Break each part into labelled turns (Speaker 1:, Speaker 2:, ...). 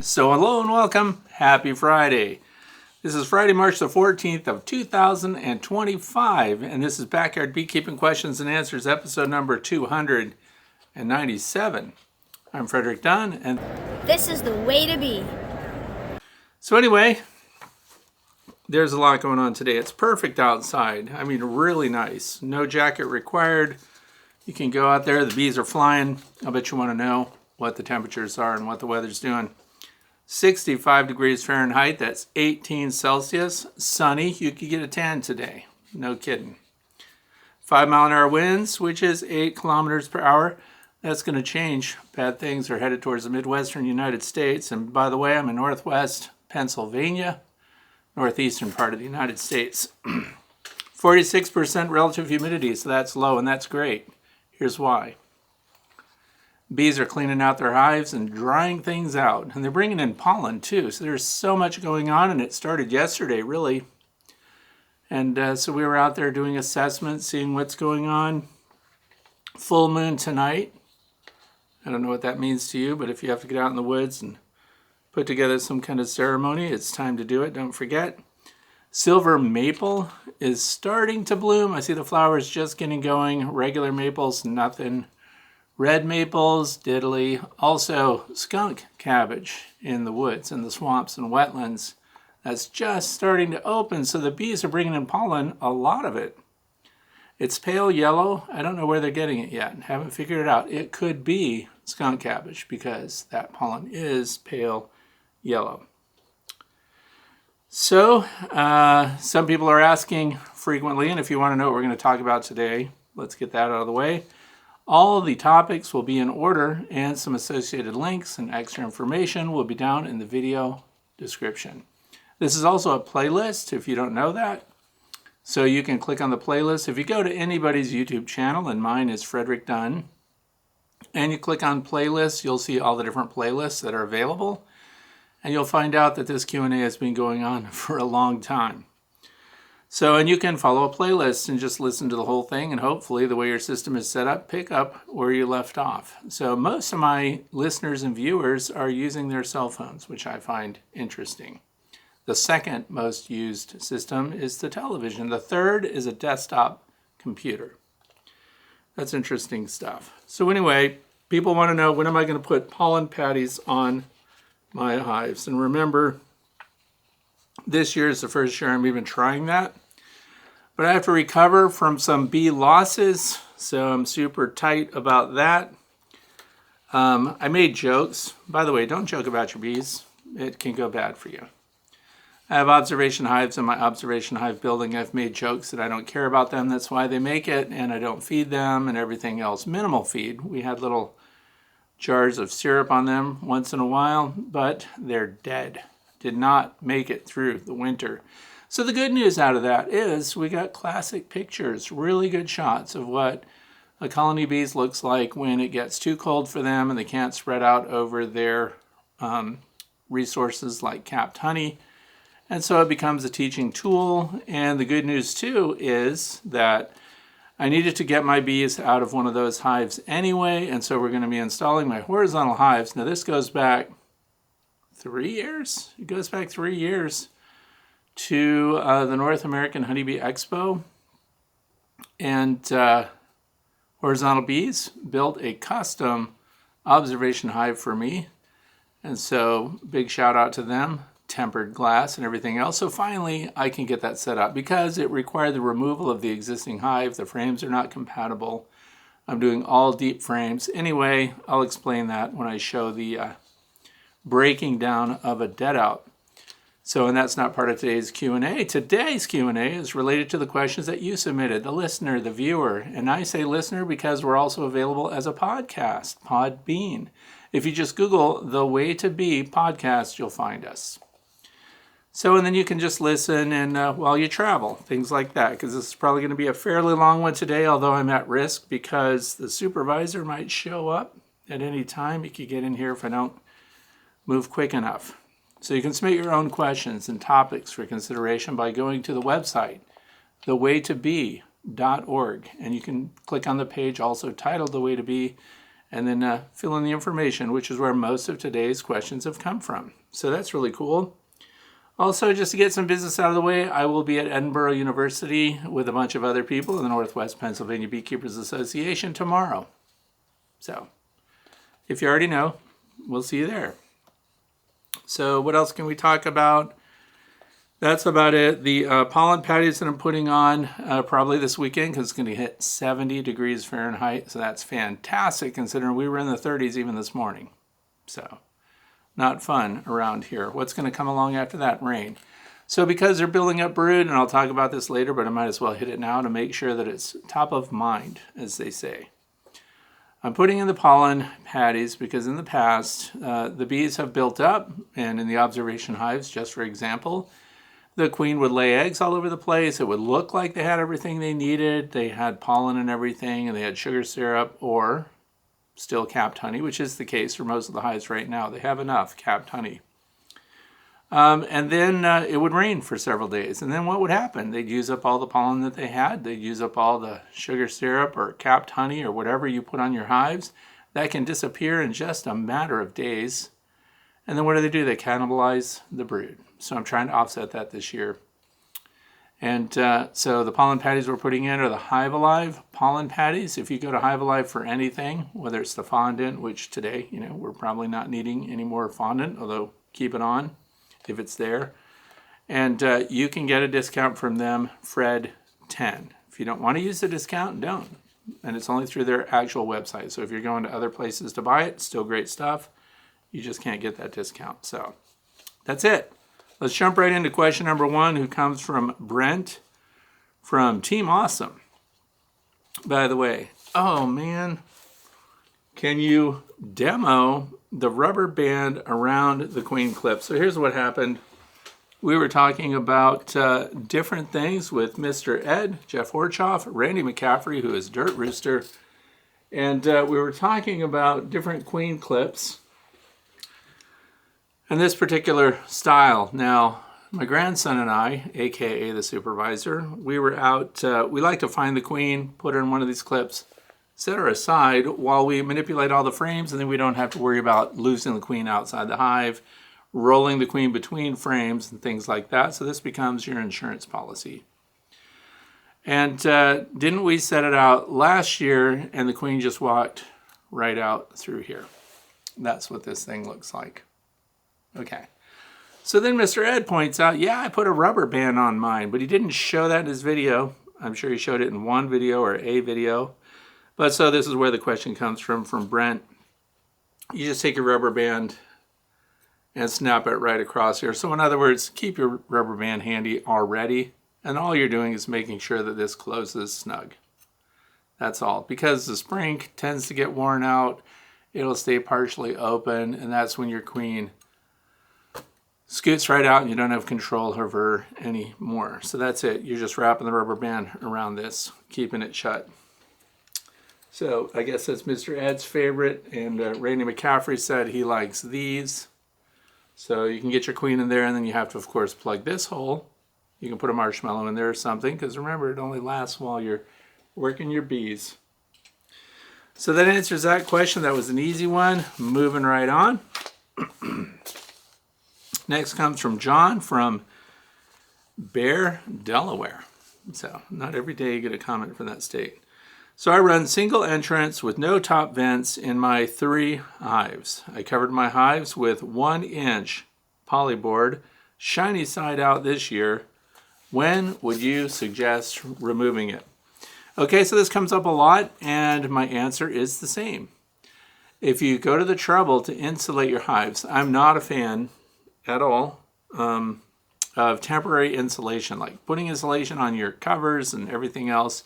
Speaker 1: So hello and welcome. Happy Friday. This is Friday, March the 14th of 2025, and this is Backyard Beekeeping Questions and Answers, episode number 297. I'm Frederick Dunn, and
Speaker 2: this is the way to be.
Speaker 1: So anyway, there's a lot going on today. It's perfect outside. I mean, really nice. No jacket required. You can go out there. The bees are flying. I bet you want to know what the temperatures are and what the weather's doing. 65 degrees Fahrenheit, that's 18 Celsius. Sunny, you could get a tan today. No kidding. 5-mile-an-hour winds, which is 8 kilometers per hour. That's going to change. Bad things are headed towards the Midwestern United States. And by the way, I'm in Northwest Pennsylvania, northeastern part of the United States. 46% relative humidity, so that's low, and that's great. Here's why. Bees are cleaning out their hives and drying things out. And they're bringing in pollen too. So there's so much going on, and it started yesterday, really. And so we were out there doing assessments, seeing what's going on. Full moon tonight. I don't know what that means to you, but if you have to get out in the woods and put together some kind of ceremony, it's time to do it. Don't forget. Silver maple is starting to bloom. I see the flowers just getting going. Regular maples, nothing. Red maples, diddly, also skunk cabbage in the woods and the swamps and wetlands. That's just starting to open, so the bees are bringing in pollen, a lot of it. It's pale yellow. I don't know where they're getting it yet. Haven't figured it out. It could be skunk cabbage because that pollen is pale yellow. So, some people are asking frequently, and if you want to know what we're going to talk about today, let's get that out of the way. All the topics will be in order, and some associated links and extra information will be down in the video description. This is also a playlist, if you don't know that. So you can click on the playlist. If you go to anybody's YouTube channel, and mine is Frederick Dunn, and you click on playlists, you'll see all the different playlists that are available. And you'll find out that this Q&A has been going on for a long time. So, and you can follow a playlist and just listen to the whole thing, and hopefully the way your system is set up, pick up where you left off. So most of my listeners and viewers are using their cell phones, which I find interesting. The second most used system is the television. The third is a desktop computer. That's interesting stuff. So anyway, people want to know, when am I going to put pollen patties on my hives? And remember, this year is the first year I'm even trying that. But I have to recover from some bee losses, so I'm super tight about that. I made jokes. By the way, don't joke about your bees. It can go bad for you. I have observation hives in my observation hive building. I've made jokes that I don't care about them. That's why they make it, and I don't feed them and everything else. Minimal feed. We had little jars of syrup on them once in a while, but they're dead. Did not make it through the winter. So the good news out of that is we got classic pictures, really good shots of what a colony of bees looks like when it gets too cold for them and they can't spread out over their resources like capped honey. And so it becomes a teaching tool. And the good news too is that I needed to get my bees out of one of those hives anyway. And so we're going to be installing my horizontal hives. Now this goes back 3 years. It goes back 3 years to the North American Honeybee Expo. And Horizontal Bees built a custom observation hive for me. And so big shout out to them, tempered glass and everything else. So finally I can get that set up because it required the removal of the existing hive. The frames are not compatible. I'm doing all deep frames. Anyway, I'll explain that when I show the breaking down of a dead out. So, and that's not part of today's Q&A. Today's Q&A is related to the questions that you submitted, the listener, the viewer. And I say listener because we're also available as a podcast, Podbean. If you just Google The Way to Be podcast, you'll find us. So, and then you can just listen and while you travel, things like that, because this is probably going to be a fairly long one today, although I'm at risk because the supervisor might show up at any time. He could get in here if I don't move quick enough. So you can submit your own questions and topics for consideration by going to the website, thewaytobe.org. And you can click on the page also titled The Way to Be, and then fill in the information, which is where most of today's questions have come from. So that's really cool. Also, just to get some business out of the way, I will be at Edinburgh University with a bunch of other people in the Northwest Pennsylvania Beekeepers Association tomorrow. So, if you already know, we'll see you there. So, what else can we talk about? That's about it. The pollen patties that I'm putting on probably this weekend because it's going to hit 70 degrees Fahrenheit. So, that's fantastic considering we were in the 30s even this morning. So, not fun around here. What's going to come along after that? Rain. So because they're building up brood, and I'll talk about this later, but I might as well hit it now to make sure that it's top of mind, as they say. I'm putting in the pollen patties because in the past, the bees have built up, and in the observation hives, just for example, the queen would lay eggs all over the place. It would look like they had everything they needed. They had pollen and everything, and they had sugar syrup, or still capped honey, which is the case for most of the hives right now. They have enough capped honey. And then it would rain for several days. And then what would happen? They'd use up all the pollen that they had. They'd use up all the sugar syrup or capped honey or whatever you put on your hives. That can disappear in just a matter of days. And then what do? They cannibalize the brood. So I'm trying to offset that this year. And so the pollen patties we're putting in are the Hive Alive pollen patties. If you go to Hive Alive for anything, whether it's the fondant, which today, we're probably not needing any more fondant, although keep it on if it's there. And you can get a discount from them, Fred10. If you don't want to use the discount, don't. And it's only through their actual website. So if you're going to other places to buy it, still great stuff. You just can't get that discount. So that's it. Let's jump right into question number 1, who comes from Brent from Team Awesome. By the way, oh man, can you demo the rubber band around the queen clip? So here's what happened. We were talking about different things with Mr. Ed, Jeff Horchoff, Randy McCaffrey, who is Dirt Rooster, and we were talking about different queen clips. And this particular style. Now, my grandson and I, aka the supervisor, we were out, we like to find the queen, put her in one of these clips, set her aside while we manipulate all the frames, and then we don't have to worry about losing the queen outside the hive, rolling the queen between frames and things like that. So this becomes your insurance policy. And didn't we set it out last year and the queen just walked right out through here? That's what this thing looks like. Okay, so then Mr. Ed points out, yeah, I put a rubber band on mine, but he didn't show that in his video. I'm sure he showed it in one video or a video. But so this is where the question comes from Brent. You just take your rubber band and snap it right across here. So in other words, keep your rubber band handy already, and all you're doing is making sure that this closes snug. That's all. Because the spring tends to get worn out, it'll stay partially open, and that's when your queen scoots right out and you don't have control of her anymore. So that's it. You're just wrapping the rubber band around this, keeping it shut. So I guess that's Mr. Ed's favorite, and Randy McCaffrey said he likes these. So you can get your queen in there, and then you have to, of course, plug this hole. You can put a marshmallow in there or something, because remember, it only lasts while you're working your bees. So that answers that question. That was an easy one. Moving right on. Next comes from John from Bear, Delaware. So not every day you get a comment from that state. So I run single entrance with no top vents in my 3 hives. I covered my hives with 1-inch polyboard, shiny side out this year. When would you suggest removing it? Okay, so this comes up a lot, and my answer is the same. If you go to the trouble to insulate your hives, I'm not a fan at all of temporary insulation, like putting insulation on your covers and everything else,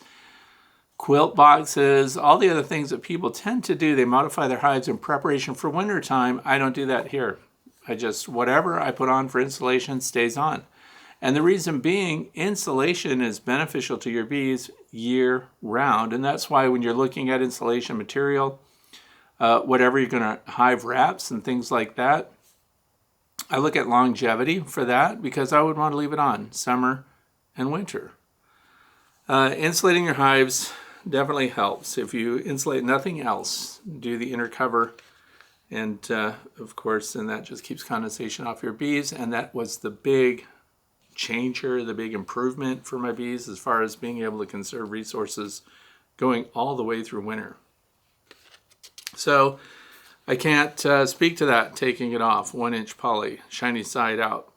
Speaker 1: quilt boxes, all the other things that people tend to do. They modify their hives in preparation for winter time. I don't do that here. I just, whatever I put on for insulation stays on. And the reason being, insulation is beneficial to your bees year round. And that's why when you're looking at insulation material, whatever you're going to hive wraps and things like that, I look at longevity for that because I would want to leave it on summer and winter. Insulating your hives, definitely helps. If you insulate nothing else, do the inner cover. And of course, then that just keeps condensation off your bees. And that was the big changer, the big improvement for my bees as far as being able to conserve resources going all the way through winter. So I can't speak to that taking it off. 1-inch poly, shiny side out.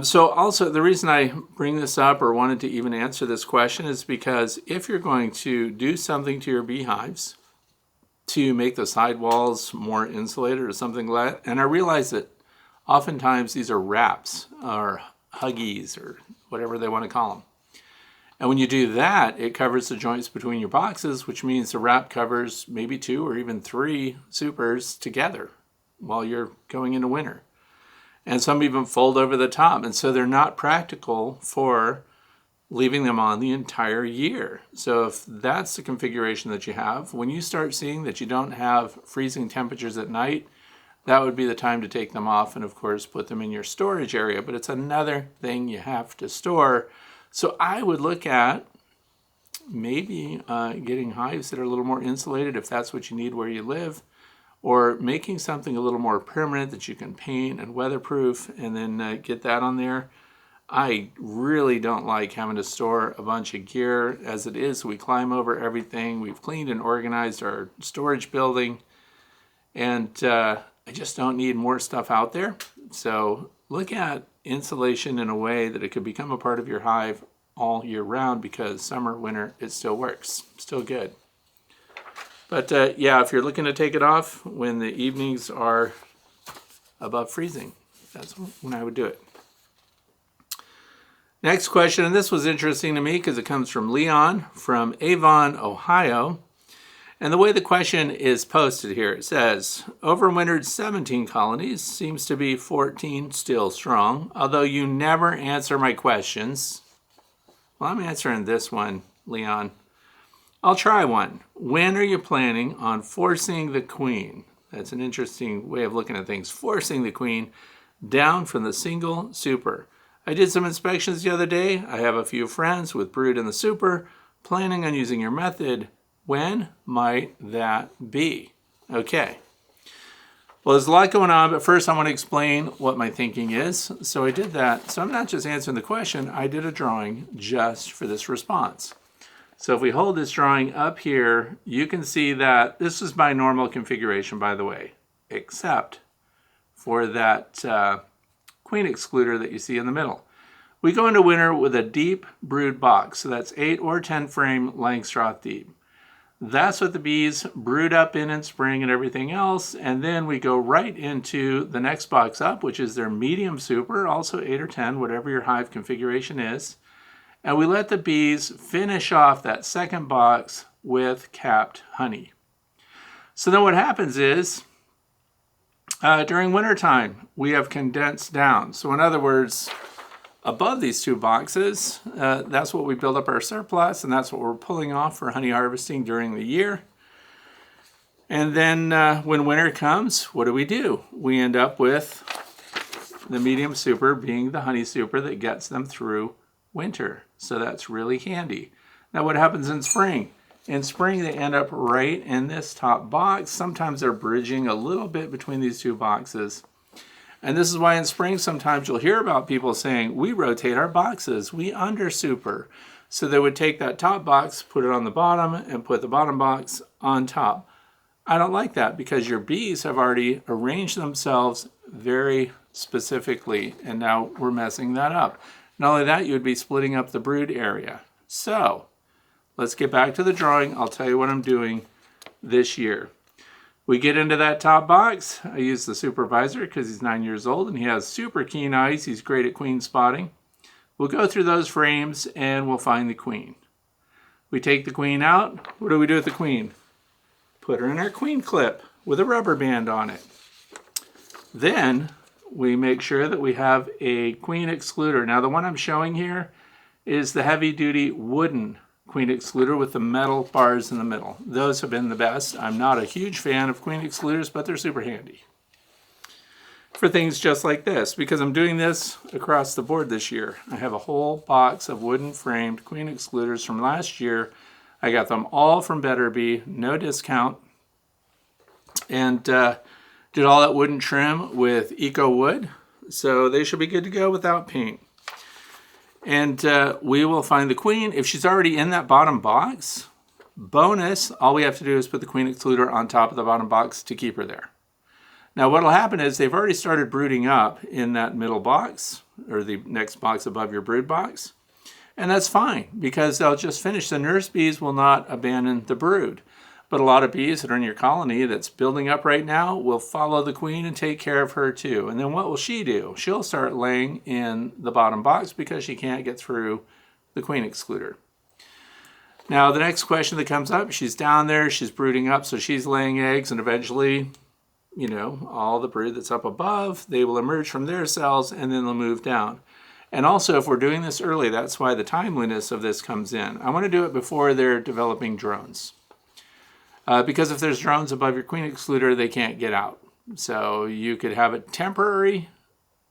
Speaker 1: So also the reason I bring this up or wanted to even answer this question is because if you're going to do something to your beehives to make the sidewalls more insulated or something like that, and I realize that oftentimes these are wraps or huggies or whatever they want to call them. And when you do that, it covers the joints between your boxes, which means the wrap covers maybe 2 or even 3 supers together while you're going into winter. And some even fold over the top. And so they're not practical for leaving them on the entire year. So if that's the configuration that you have, when you start seeing that you don't have freezing temperatures at night, that would be the time to take them off and of course put them in your storage area. But it's another thing you have to store. So I would look at maybe getting hives that are a little more insulated if that's what you need where you live, or making something a little more permanent that you can paint and weatherproof and then get that on there. I really don't like having to store a bunch of gear. As it is, we climb over everything. We've cleaned and organized our storage building, and I just don't need more stuff out there. So look at insulation in a way that it could become a part of your hive all year round, because summer, winter, it still works, still good. But yeah, if you're looking to take it off when the evenings are above freezing, that's when I would do it. Next question, and this was interesting to me because it comes from Leon from Avon, Ohio. And the way the question is posted here, it says, overwintered 17 colonies, seems to be 14 still strong, although you never answer my questions. Well, I'm answering this one, Leon. I'll try one. When are you planning on forcing the queen? That's an interesting way of looking at things. Forcing the queen down from the single super. I did some inspections the other day. I have a few friends with brood in the super, planning on using your method. When might that be? Okay. Well, there's a lot going on, but first I want to explain what my thinking is. So I did that. So I'm not just answering the question, I did a drawing just for this response. So if we hold this drawing up here, you can see that this is my normal configuration, by the way, except for that queen excluder that you see in the middle. We go into winter with a deep brood box, so that's 8 or 10 frame Langstroth deep. That's what the bees brood up in spring and everything else, and then we go right into the next box up, which is their medium super, also 8 or 10, whatever your hive configuration is. And we let the bees finish off that second box with capped honey. So then what happens is, during wintertime, we have condensed down. So in other words, above these 2 boxes, that's what we build up our surplus, and that's what we're pulling off for honey harvesting during the year. And then when winter comes, what do? We end up with the medium super being the honey super that gets them through winter. So that's really handy. Now what happens in spring? In spring, they end up right in this top box. Sometimes they're bridging a little bit between these 2 boxes. And this is why in spring, sometimes you'll hear about people saying, we rotate our boxes, we under super. So they would take that top box, put it on the bottom, and put the bottom box on top. I don't like that because your bees have already arranged themselves very specifically, and now we're messing that up. Not only that, you would be splitting up the brood area. So let's get back to the drawing. I'll tell you what I'm doing this year. We get into that top box. I use the supervisor because he's 9 years old and he has super keen eyes. He's great at queen spotting. We'll go through those frames and we'll find the queen. We take the queen out. What do we do with the queen? Put her in our queen clip with a rubber band on it. Then we make sure that we have a queen excluder. Now the one I'm showing here is the heavy duty wooden queen excluder with the metal bars in the middle. Those have been the best. I'm not a huge fan of queen excluders, but they're super handy for things just like this, because I'm doing this across the board this year. I have a whole box of wooden framed queen excluders from last year I got them all from Better Bee, no discount. And did all that wooden trim with Eco Wood. So they should be good to go without paint. And we will find the queen. If she's already in that bottom box, bonus, all we have to do is put the queen excluder on top of the bottom box to keep her there. Now what will happen is they've already started brooding up in that middle box, or the next box above your brood box. And that's fine, because they'll just finish. The nurse bees will not abandon the brood. But a lot of bees that are in your colony that's building up right now will follow the queen and take care of her too. And then what will she do? She'll start laying in the bottom box because she can't get through the queen excluder. Now the next question that comes up, she's down there, she's brooding up, so she's laying eggs, and eventually, you know, all the brood that's up above, they will emerge from their cells and then they'll move down. And also, if we're doing this early, that's why the timeliness of this comes in. I want to do it before they're developing drones. Because if there's drones above your queen excluder, they can't get out. So you could have a temporary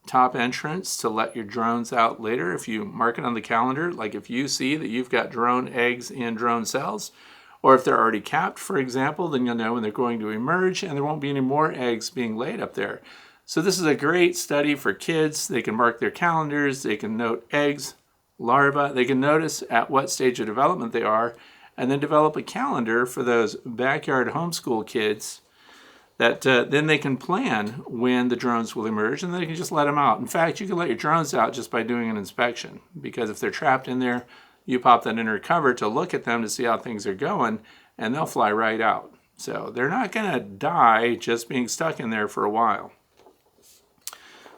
Speaker 1: top entrance to let your drones out later if you mark it on the calendar. Like if you see that you've got drone eggs in drone cells, or if they're already capped, for example, then you'll know when they're going to emerge and there won't be any more eggs being laid up there. So this is a great study for kids. They can mark their calendars, they can note eggs, larvae, they can notice at what stage of development they are, and then develop a calendar for those backyard homeschool kids that then they can plan when the drones will emerge, and then they can just let them out. In fact, you can let your drones out just by doing an inspection, because if they're trapped in there, you pop that inner cover to look at them to see how things are going, and they'll fly right out. So they're not going to die just being stuck in there for a while.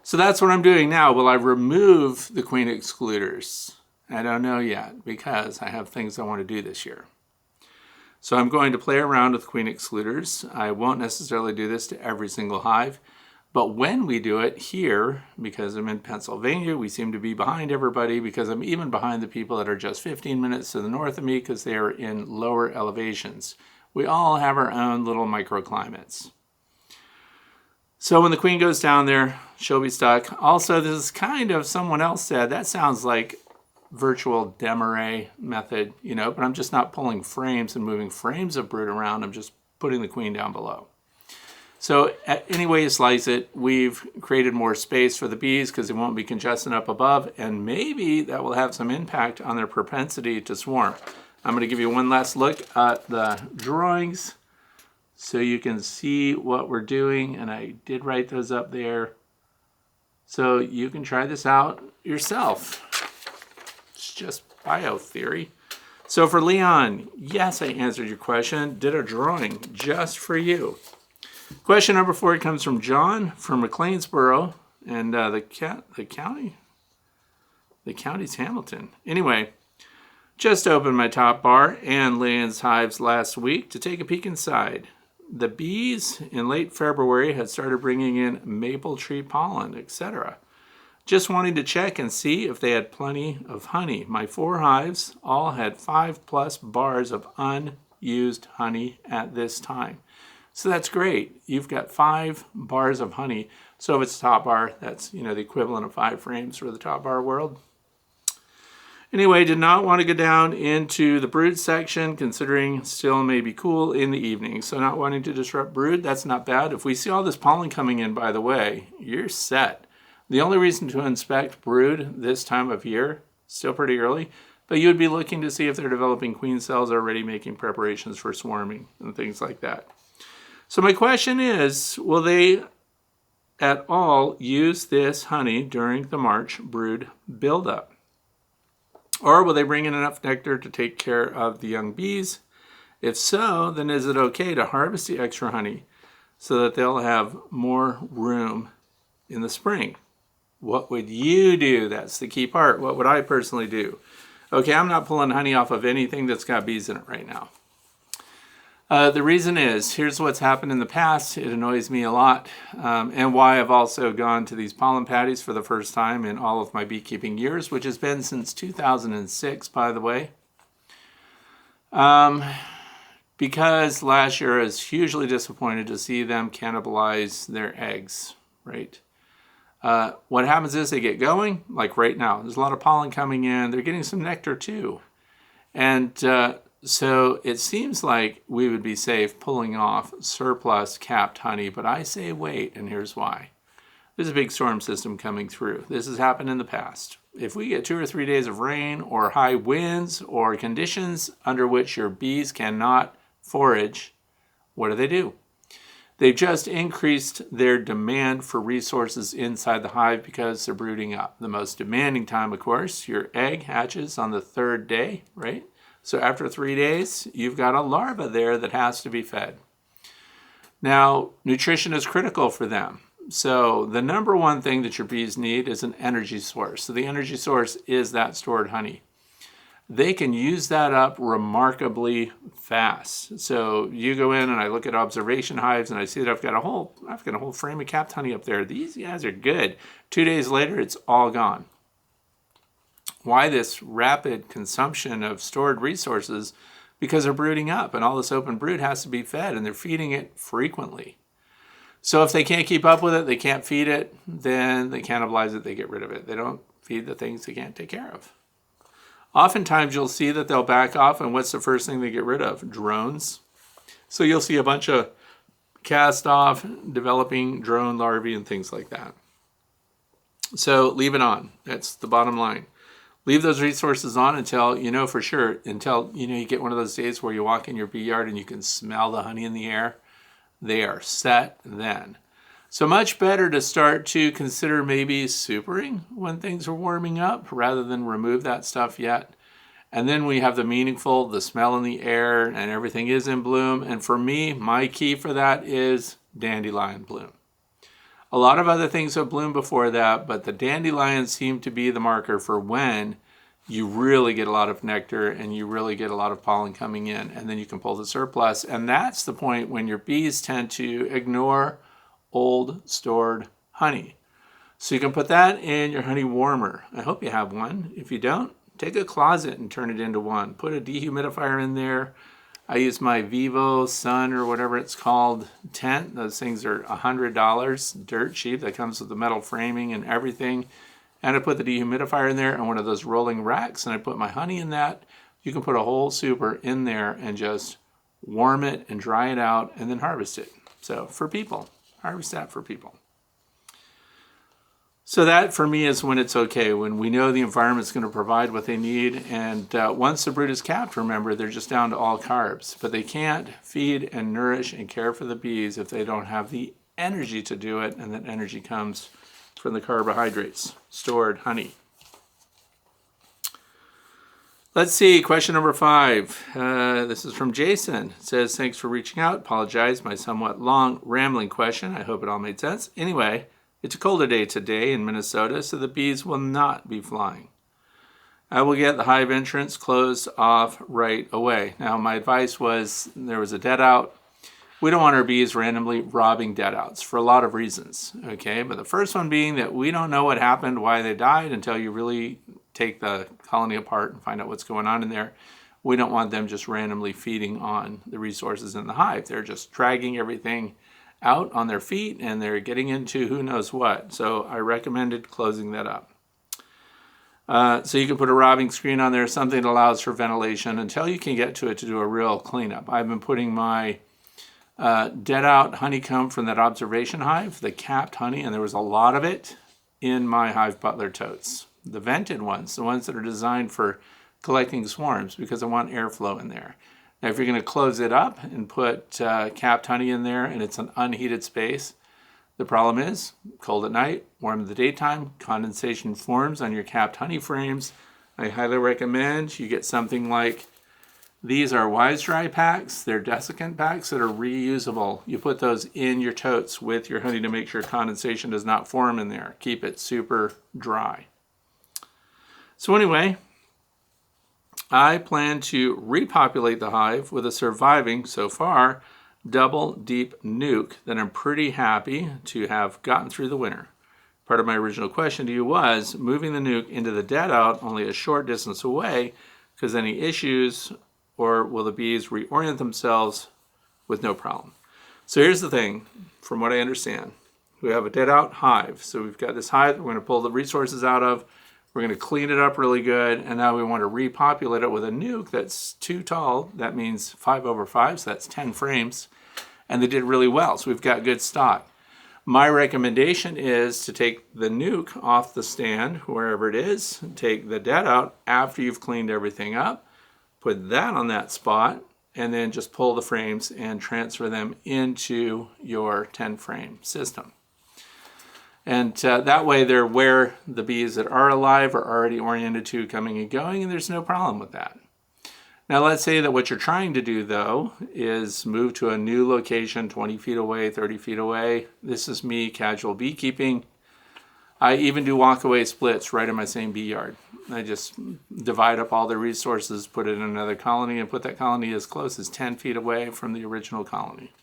Speaker 1: So that's what I'm doing now. Will I remove the queen excluders? I don't know yet, because I have things I want to do this year. So I'm going to play around with queen excluders. I won't necessarily do this to every single hive, but when we do it here, because I'm in Pennsylvania, we seem to be behind everybody, because I'm even behind the people that are just 15 minutes to the north of me because they are in lower elevations. We all have our own little microclimates. So when the queen goes down there, she'll be stuck. Also, this is kind of, someone else said, that sounds like virtual Demarest method, you know, but I'm just not pulling frames and moving frames of brood around. I'm just putting the queen down below. So any way you slice it, we've created more space for the bees because they won't be congested up above, and maybe that will have some impact on their propensity to swarm. I'm going to give you one last look at the drawings so you can see what we're doing, and I did write those up there. So you can try this out yourself. It's just bio theory. So for Leon, yes, I answered your question. Did a drawing just for you. Question number 4 comes from John from McLeansboro, and the county's Hamilton. Anyway, just opened my top bar and Leon's hives last week to take a peek inside. The bees in late February had started bringing in maple tree pollen, etc. Just wanting to check and see if they had plenty of honey. My 4 hives all had 5+ bars of unused honey at this time. So that's great. You've got 5 bars of honey. So if it's a top bar, that's, you know, the equivalent of 5 frames for the top bar world. Anyway, did not want to go down into the brood section, considering still may be cool in the evening. So not wanting to disrupt brood, that's not bad. If we see all this pollen coming in, by the way, you're set. The only reason to inspect brood this time of year, still pretty early, but you would be looking to see if they're developing queen cells, already making preparations for swarming and things like that. So my question is, will they at all use this honey during the March brood buildup? Or will they bring in enough nectar to take care of the young bees? If so, then is it okay to harvest the extra honey so that they'll have more room in the spring? What would you do? That's the key part. What would I personally do? Okay, I'm not pulling honey off of anything that's got bees in it right now. The reason is, here's what's happened in the past. It annoys me a lot, and why I've also gone to these pollen patties for the first time in all of my beekeeping years, which has been since 2006, by the way. Because last year I was hugely disappointed to see them cannibalize their eggs, right? What happens is they get going, like right now. There's a lot of pollen coming in. They're getting some nectar too. And So it seems like we would be safe pulling off surplus capped honey, but I say wait, and here's why. There's a big storm system coming through. This has happened in the past. If we get 2 or 3 days of rain or high winds or conditions under which your bees cannot forage, what do? They've just increased their demand for resources inside the hive because they're brooding up. The most demanding time, of course, your egg hatches on the 3rd day, right? So after 3 days, you've got a larva there that has to be fed. Now, nutrition is critical for them. So the number one thing that your bees need is an energy source. So the energy source is that stored honey. They can use that up remarkably fast. So you go in and I look at observation hives and I see that I've got a whole frame of capped honey up there. These guys are good. 2 days later, it's all gone. Why this rapid consumption of stored resources? Because they're brooding up and all this open brood has to be fed and they're feeding it frequently. So if they can't keep up with it, they can't feed it, then they cannibalize it, they get rid of it. They don't feed the things they can't take care of. Oftentimes you'll see that they'll back off, and what's the first thing they get rid of? Drones. So you'll see a bunch of cast off, developing drone larvae and things like that. So leave it on. That's the bottom line. Leave those resources on until you know for sure, until you get one of those days where you walk in your bee yard and you can smell the honey in the air. They are set then. So much better to start to consider maybe supering when things are warming up rather than remove that stuff yet. And then we have the smell in the air and everything is in bloom. And for me, my key for that is dandelion bloom. A lot of other things have bloomed before that, but the dandelions seem to be the marker for when you really get a lot of nectar and you really get a lot of pollen coming in, and then you can pull the surplus. And that's the point when your bees tend to ignore old stored honey. So you can put that in your honey warmer. I hope you have one. If you don't, take a closet and turn it into one. Put a dehumidifier in there. I use my Vivo Sun or whatever it's called tent. Those things are $100, dirt cheap. That comes with the metal framing and everything. And I put the dehumidifier in there and one of those rolling racks, and I put my honey in that. You can put a whole super in there and just warm it and dry it out and then harvest it. So for people, harvest that for people. So that for me is when it's okay, when we know the environment's going to provide what they need. And once the brood is capped, remember, they're just down to all carbs. But they can't feed and nourish and care for the bees if they don't have the energy to do it, and that energy comes from the carbohydrates, stored honey. Let's see, question number 5. This is from Jason. It says, thanks for reaching out. Apologize, my somewhat long, rambling question. I hope it all made sense. Anyway, it's a colder day today in Minnesota, so the bees will not be flying. I will get the hive entrance closed off right away. Now, my advice was there was a dead out. We don't want our bees randomly robbing dead outs for a lot of reasons, okay? But the first one being that we don't know what happened, why they died, until you really take the colony apart and find out what's going on in there. We don't want them just randomly feeding on the resources in the hive. They're just dragging everything out on their feet and they're getting into who knows what. So I recommended closing that up. So you can put a robbing screen on there, something that allows for ventilation until you can get to it to do a real cleanup. I've been putting my dead out honeycomb from that observation hive, the capped honey, and there was a lot of it in my Hive Butler totes. The vented ones, the ones that are designed for collecting swarms, because I want airflow in there. Now, if you're going to close it up and put capped honey in there and it's an unheated space, the problem is cold at night, warm in the daytime, condensation forms on your capped honey frames. I highly recommend you get something like these are Wise Dry packs. They're desiccant packs that are reusable. You put those in your totes with your honey to make sure condensation does not form in there. Keep it super dry. So anyway, I plan to repopulate the hive with a surviving, so far, double deep nuke that I'm pretty happy to have gotten through the winter. Part of my original question to you was moving the nuke into the dead out only a short distance away, because any issues, or will the bees reorient themselves with no problem? So here's the thing, from what I understand. We have a dead out hive. So we've got this hive that we're going to pull the resources out of. We're going to clean it up really good, and now we want to repopulate it with a nuke that's too tall. That means 5/5, so that's 10 frames, and they did really well, so we've got good stock. My recommendation is to take the nuke off the stand, wherever it is, take the dead out after you've cleaned everything up, put that on that spot, and then just pull the frames and transfer them into your 10 frame system. And that way they're where the bees that are alive are already oriented to coming and going, and there's no problem with that. Now let's say that what you're trying to do though is move to a new location 20 feet away, 30 feet away. This is me, casual beekeeping. I even do walk-away splits right in my same bee yard. I just divide up all the resources, put it in another colony, and put that colony as close as 10 feet away from the original colony.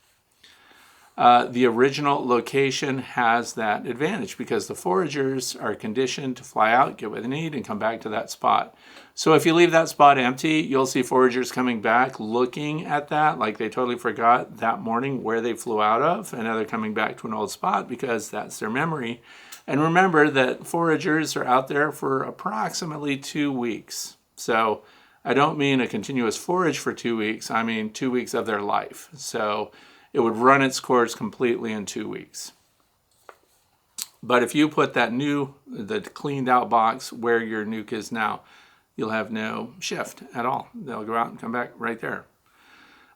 Speaker 1: The original location has that advantage because the foragers are conditioned to fly out, get what they need, and come back to that spot. So if you leave that spot empty, you'll see foragers coming back looking at that like they totally forgot that morning where they flew out of, and now they're coming back to an old spot because that's their memory. And remember that foragers are out there for approximately 2 weeks. So I don't mean a continuous forage for 2 weeks, I mean 2 weeks of their life. So it would run its course completely in 2 weeks. But if you put the cleaned out box where your nuke is now, you'll have no shift at all. They'll go out and come back right there.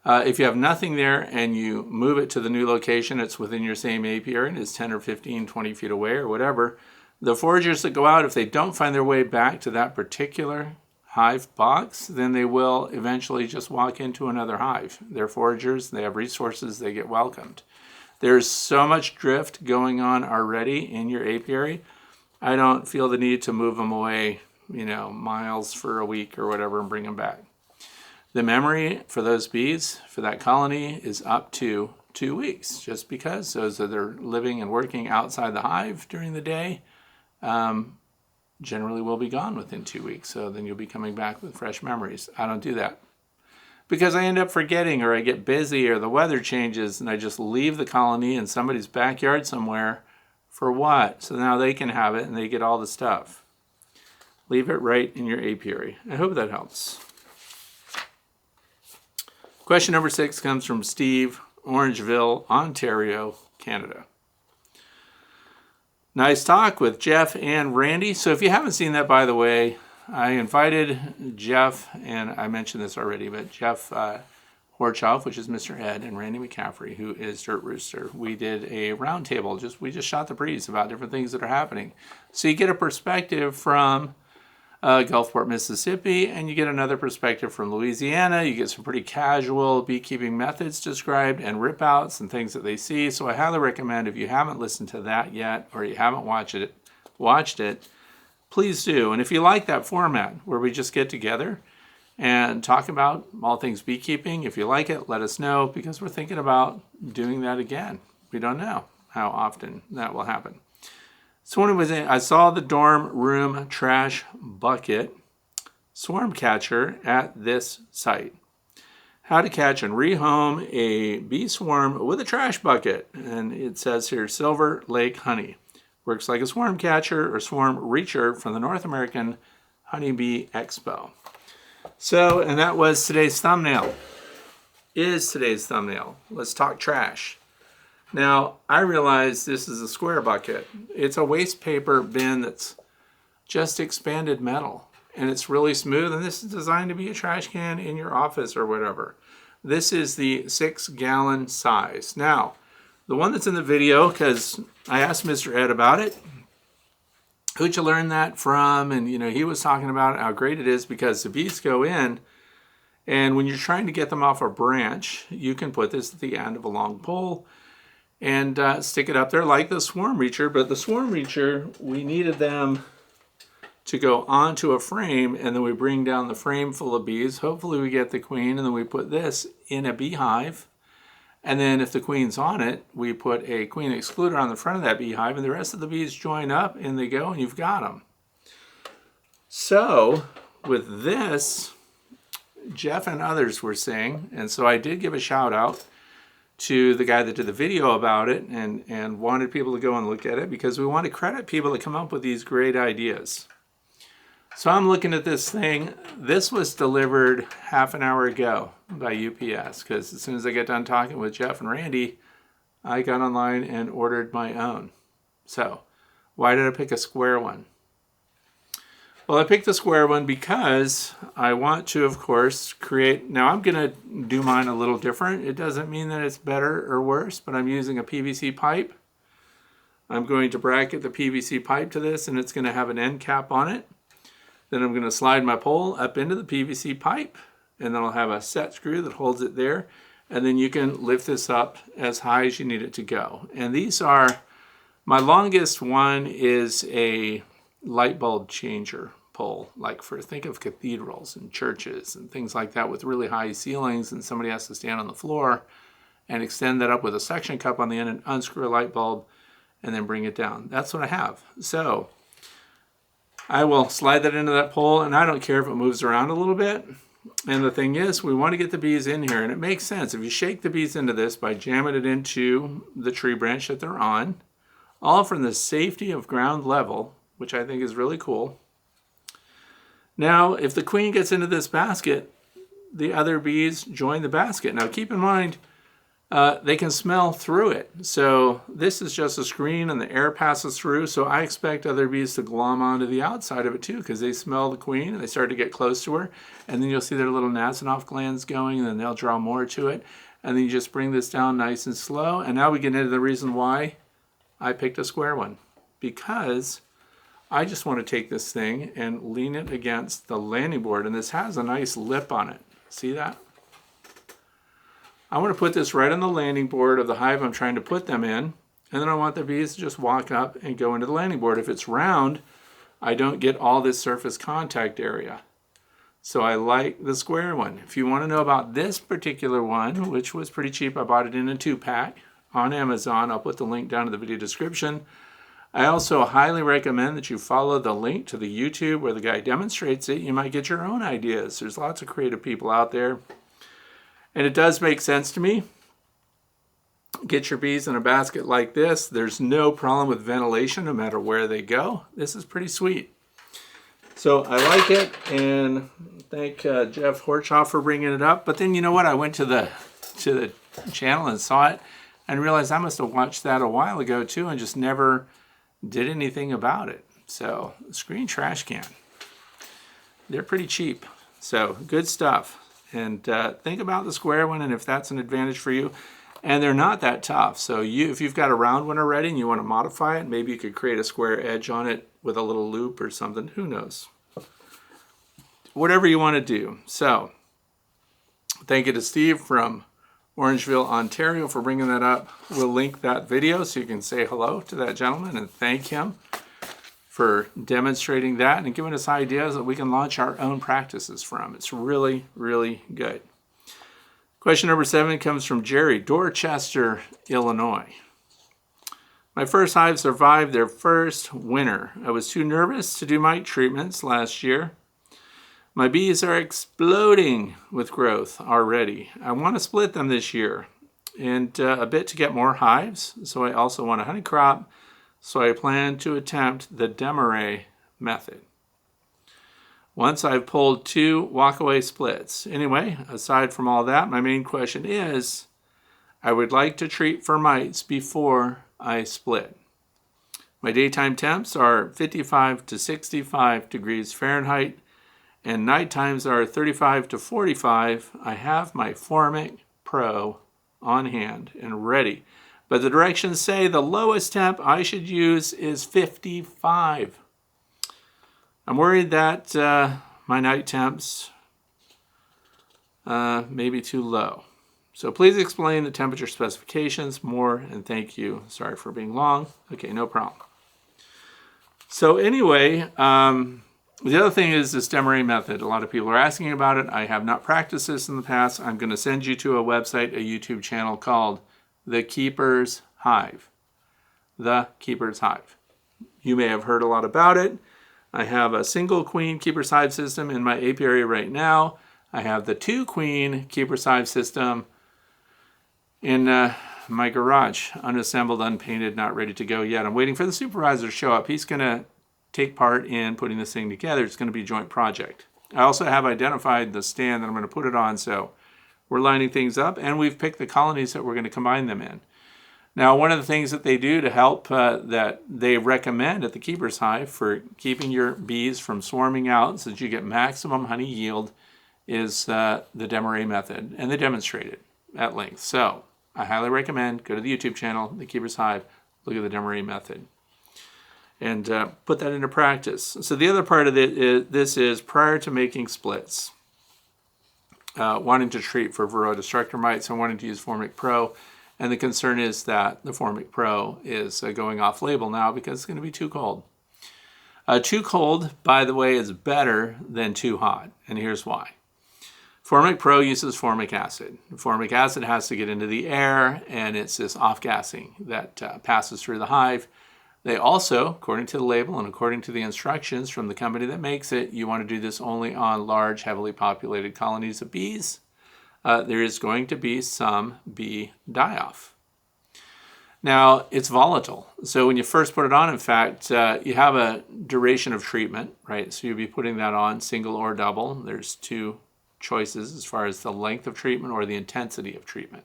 Speaker 1: If you have nothing there and you move it to the new location, it's within your same apiary and it's 10 or 15, 20 feet away or whatever. The foragers that go out, if they don't find their way back to that particular hive box, then they will eventually just walk into another hive. They're foragers, they have resources, they get welcomed. There's so much drift going on already in your apiary. I don't feel the need to move them away, miles for a week or whatever and bring them back. The memory for those bees, for that colony, is up to 2 weeks, just because those that are living and working outside the hive during the day generally will be gone within 2 weeks. So then you'll be coming back with fresh memories. I don't do that because I end up forgetting, or I get busy, or the weather changes and I just leave the colony in somebody's backyard somewhere. For what? So now they can have it and they get all the stuff. Leave it right in your apiary. I hope that helps. Question number 6 comes from Steve, Orangeville, Ontario, Canada. Nice talk with Jeff and Randy. So if you haven't seen that, by the way, I invited Jeff, and I mentioned this already, but Jeff Horchoff, which is Mr. Ed, and Randy McCaffrey, who is Dirt Rooster. We did a roundtable. We just shot the breeze about different things that are happening. So you get a perspective from Gulfport, Mississippi, and you get another perspective from Louisiana. You get some pretty casual beekeeping methods described and rip outs and things that they see. So I highly recommend, if you haven't listened to that yet, or you haven't watched it, please do. And if you like that format where we just get together and talk about all things beekeeping, if you like it, let us know, because we're thinking about doing that again. We don't know how often that will happen. So when I saw the dorm room trash bucket swarm catcher at this site. How to catch and rehome a bee swarm with a trash bucket. And it says here, Silver Lake Honey. Works like a swarm catcher or swarm reacher from the North American Honeybee Expo. So, and that was today's thumbnail. Let's talk trash. Now, I realize this is a square bucket. It's a waste paper bin that's just expanded metal, and it's really smooth, and this is designed to be a trash can in your office or whatever. This is the 6-gallon size. Now, the one that's in the video, because I asked Mr. Ed about it, who'd you learn that from? And, he was talking about how great it is because the bees go in, and when you're trying to get them off a branch, you can put this at the end of a long pole and stick it up there like the swarm reacher. But the swarm reacher, we needed them to go onto a frame, and then we bring down the frame full of bees. Hopefully we get the queen, and then we put this in a beehive. And then if the queen's on it, we put a queen excluder on the front of that beehive, and the rest of the bees join up, and they go, and you've got them. So with this, Jeff and others were saying, and so I did give a shout out to the guy that did the video about it, and wanted people to go and look at it, because we want to credit people that come up with these great ideas. So I'm looking at this thing. This was delivered half an hour ago by UPS because as soon as I got done talking with Jeff and Randy, I got online and ordered my own. So why did I pick a square one? Well, I picked the square one because I want to, of course, create... Now, I'm going to do mine a little different. It doesn't mean that it's better or worse, but I'm using a PVC pipe. I'm going to bracket the PVC pipe to this, and it's going to have an end cap on it. Then I'm going to slide my pole up into the PVC pipe, and then I'll have a set screw that holds it there. And then you can lift this up as high as you need it to go. And these are... My longest one is a light bulb changer pole, like think of cathedrals and churches and things like that with really high ceilings, and somebody has to stand on the floor and extend that up with a suction cup on the end and unscrew a light bulb and then bring it down. That's what I have. So I will slide that into that pole, and I don't care if it moves around a little bit. And the thing is, we want to get the bees in here, and it makes sense. If you shake the bees into this by jamming it into the tree branch that they're on, all from the safety of ground level, which I think is really cool. Now, if the queen gets into this basket, the other bees join the basket. Now, keep in mind, they can smell through it. So this is just a screen and the air passes through. So I expect other bees to glom onto the outside of it too, because they smell the queen and they start to get close to her. And then you'll see their little Nasonov glands going, and then they'll draw more to it. And then you just bring this down nice and slow. And now we get into the reason why I picked a square one, because I just want to take this thing and lean it against the landing board, and this has a nice lip on it. See that? I want to put this right on the landing board of the hive I'm trying to put them in, and then I want the bees to just walk up and go into the landing board. If it's round, I don't get all this surface contact area. So I like the square one. If you want to know about this particular one, which was pretty cheap, I bought it in a 2-pack on Amazon. I'll put the link down in the video description. I also highly recommend that you follow the link to the YouTube where the guy demonstrates it. You might get your own ideas. There's lots of creative people out there. And it does make sense to me. Get your bees in a basket like this. There's no problem with ventilation no matter where they go. This is pretty sweet. So I like it, and thank Jeff Horchoff for bringing it up. But then you know what? I went to the channel and saw it and realized I must have watched that a while ago too and just never did anything about it. So screen trash can, they're pretty cheap, so good stuff. And think about the square one, and if that's an advantage for you. And they're not that tough, so if you've got a round one already and you want to modify it, maybe you could create a square edge on it with a little loop or something, who knows, whatever you want to do. So thank you to Steve from Orangeville, Ontario for bringing that up. We'll link that video so you can say hello to that gentleman and thank him for demonstrating that and giving us ideas that we can launch our own practices from. It's really, really good. Question number 7 comes from Jerry, Dorchester, Illinois. My first hive survived their first winter. I was too nervous to do mite treatments last year. My bees are exploding with growth already. I want to split them this year and a bit to get more hives. So I also want a honey crop. So I plan to attempt the Desmarais method. Once I've pulled 2 walkaway splits. Anyway, aside from all that, my main question is, I would like to treat for mites before I split. My daytime temps are 55 to 65 degrees Fahrenheit, and night times are 35 to 45. I have my Formic Pro on hand and ready. But the directions say the lowest temp I should use is 55. I'm worried that my night temps may be too low. So please explain the temperature specifications more, and thank you. Sorry for being long. Okay, no problem. So anyway, the other thing is this Desmarais method. A lot of people are asking about it. I have not practiced this in the past. I'm going to send you to a website, a YouTube channel called The Keeper's Hive. The Keeper's Hive. You may have heard a lot about it. I have a single queen Keeper's Hive system in my apiary right now. I have the 2 queen Keeper's Hive system in my garage, unassembled, unpainted, not ready to go yet. I'm waiting for the supervisor to show up. He's going to take part in putting this thing together. It's going to be a joint project. I also have identified the stand that I'm going to put it on, so we're lining things up, and we've picked the colonies that we're going to combine them in. Now, one of the things that they do to help that they recommend at the Keeper's Hive for keeping your bees from swarming out so that you get maximum honey yield is the Desmarais method, and they demonstrate it at length. So I highly recommend go to the YouTube channel, The Keeper's Hive, look at the Desmarais method, and put that into practice. So the other part of this is prior to making splits, wanting to treat for Varroa destructor mites and wanting to use Formic Pro. And the concern is that the Formic Pro is going off label now because it's going to be too cold. Too cold, by the way, is better than too hot, and here's why. Formic Pro uses formic acid. Formic acid has to get into the air, and it's this off-gassing that passes through the hive. They also, according to the label and according to the instructions from the company that makes it, you want to do this only on large, heavily populated colonies of bees. There is going to be some bee die-off. Now, it's volatile. So when you first put it on, in fact, you have a duration of treatment, right? So you'll be putting that on single or double. There's two choices as far as the length of treatment or the intensity of treatment.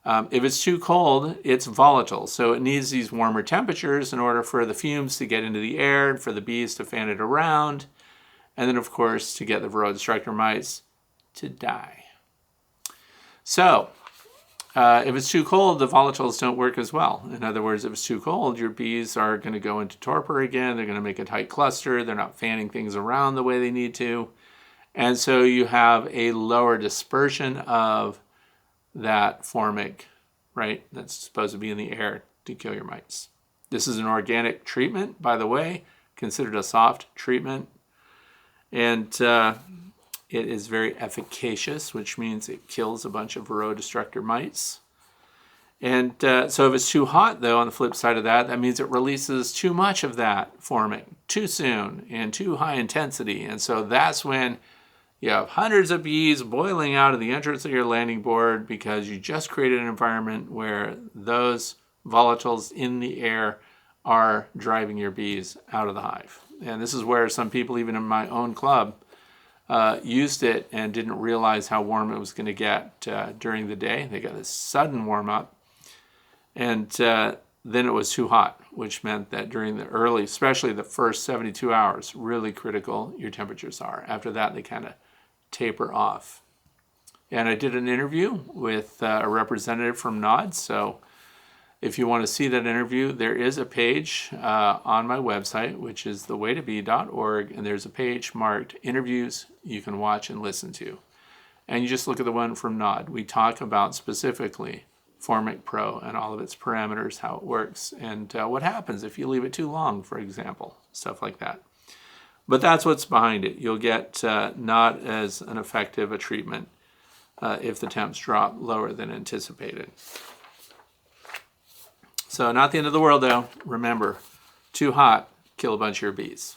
Speaker 1: If it's too cold, it's volatile. So it needs these warmer temperatures in order for the fumes to get into the air, and for the bees to fan it around, and then, of course, to get the Varroa destructor mites to die. So, if it's too cold, the volatiles don't work as well. In other words, if it's too cold, your bees are going to go into torpor again. They're going to make a tight cluster. They're not fanning things around the way they need to. And so you have a lower dispersion of that formic, right, that's supposed to be in the air to kill your mites. This is an organic treatment, by the way, considered a soft treatment. And it is very efficacious, which means it kills a bunch of Varroa destructor mites. And so if it's too hot, though, on the flip side of that, that means it releases too much of that formic too soon and too high intensity. And so that's when you have hundreds of bees boiling out of the entrance of your landing board because you just created an environment where those volatiles in the air are driving your bees out of the hive. And this is where some people, even in my own club, used it and didn't realize how warm it was going to get during the day. They got this sudden warm up, and then it was too hot, which meant that during the early, especially the first 72 hours, really critical your temperatures are. After that, they kind of taper off. And I did an interview with a representative from NOD, so if you want to see that interview, there is a page on my website, which is thewaytobee.org, and there's a page marked interviews you can watch and listen to. And you just look at the one from NOD. We talk about specifically Formic Pro and all of its parameters, how it works, and what happens if you leave it too long, for example, stuff like that. But that's what's behind it. You'll get not as an effective a treatment if the temps drop lower than anticipated. So not the end of the world, though. Remember, too hot, kill a bunch of your bees.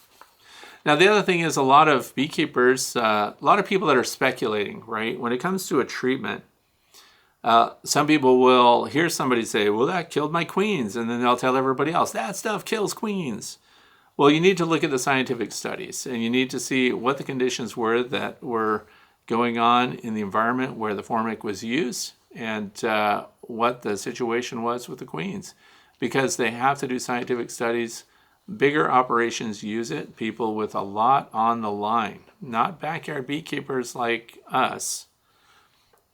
Speaker 1: Now, the other thing is a lot of beekeepers, a lot of people that are speculating, right? When it comes to a treatment, some people will hear somebody say, well, that killed my queens. And then they'll tell everybody else, that stuff kills queens. Well, you need to look at the scientific studies, and you need to see what the conditions were that were going on in the environment where the formic was used, and what the situation was with the queens, because they have to do scientific studies. Bigger operations use it, people with a lot on the line, not backyard beekeepers like us.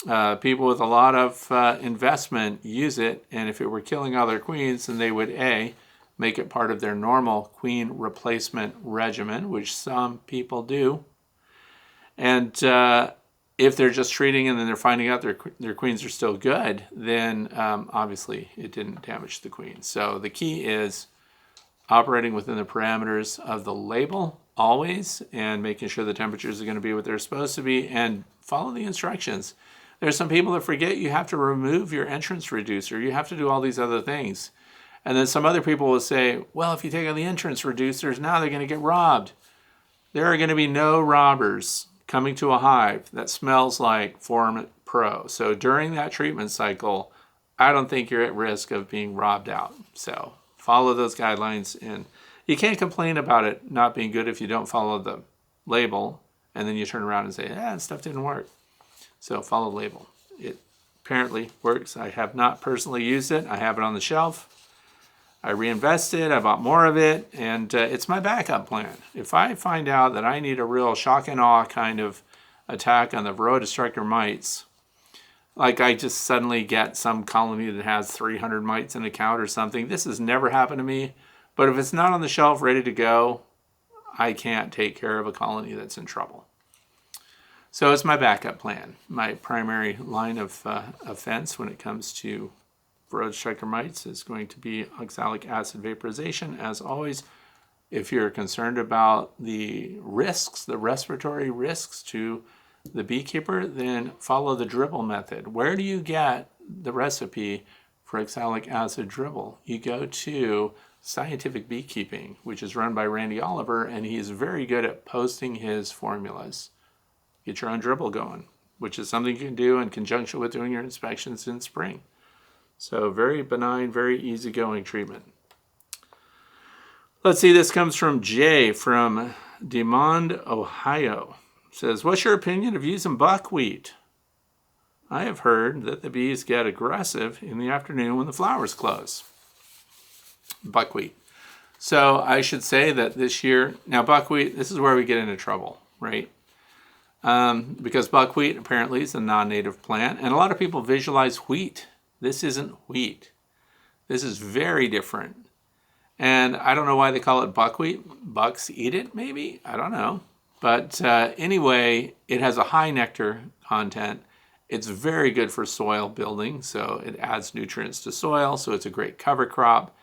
Speaker 1: People with a lot of investment use it, and if it were killing all their queens, then they would make it part of their normal queen replacement regimen, which some people do. And if they're just treating and then they're finding out their queens are still good, then obviously it didn't damage the queen. So the key is operating within the parameters of the label always, and making sure the temperatures are going to be what they're supposed to be, and follow the instructions. There's some people that forget you have to remove your entrance reducer. You have to do all these other things. And then some other people will say, well, if you take out the entrance reducers, now they're going to get robbed. There are going to be no robbers coming to a hive that smells like Formic Pro. So during that treatment cycle, I don't think you're at risk of being robbed out. So follow those guidelines, and You can't complain about it not being good if you don't follow the label, and then you turn around and say, "Yeah, stuff didn't work." So follow the label. It apparently works. I have not personally used it. I have it on the shelf. I reinvested, I bought more of it, and it's my backup plan. If I find out that I need a real shock and awe kind of attack on the Varroa destructor mites, like I just suddenly get some colony that has 300 mites in a count or something. This has never happened to me, but if it's not on the shelf ready to go, I can't take care of a colony that's in trouble. So it's my backup plan. My primary line of offense when it comes to Varroa destructor mites is going to be oxalic acid vaporization. As always, if you're concerned about the risks, the respiratory risks to the beekeeper, then follow the dribble method. Where do you get the recipe for oxalic acid dribble? You go to Scientific Beekeeping, which is run by Randy Oliver, and he's very good at posting his formulas. Get your own dribble going, which is something you can do in conjunction with doing your inspections in spring. So very benign, very easygoing treatment. Let's see, this comes from Jay from DeMond, Ohio. It says, what's your opinion of using buckwheat? I have heard that the bees get aggressive in the afternoon when the flowers close. Buckwheat. So I should say that this year, now buckwheat, this is where we get into trouble, right? Because buckwheat apparently is a non-native plant, and a lot of people visualize wheat. This isn't wheat. This is very different. And I don't know why they call it buckwheat. Bucks eat it, maybe? I don't know. But anyway, it has a high nectar content. It's very good for soil building, so it adds nutrients to soil, so it's a great cover crop.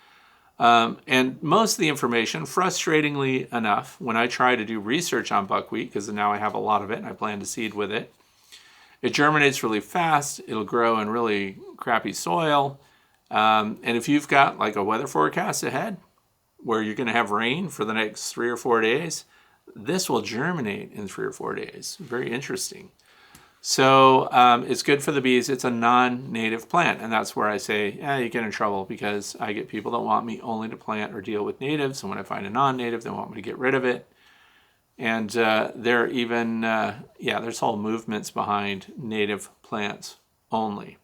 Speaker 1: And most of the information, frustratingly enough, when I try to do research on buckwheat, because now I have a lot of it and I plan to seed with it, it germinates really fast. It'll grow in really crappy soil. And if you've got like a weather forecast ahead where you're going to have rain for the next 3 or 4 days, this will germinate in 3 or 4 days. Very interesting. So it's good for the bees. It's a non-native plant. And that's where I say, you get in trouble because I get people that want me only to plant or deal with natives. And when I find a non-native, they want me to get rid of it. And there are even, there's whole movements behind native plants only.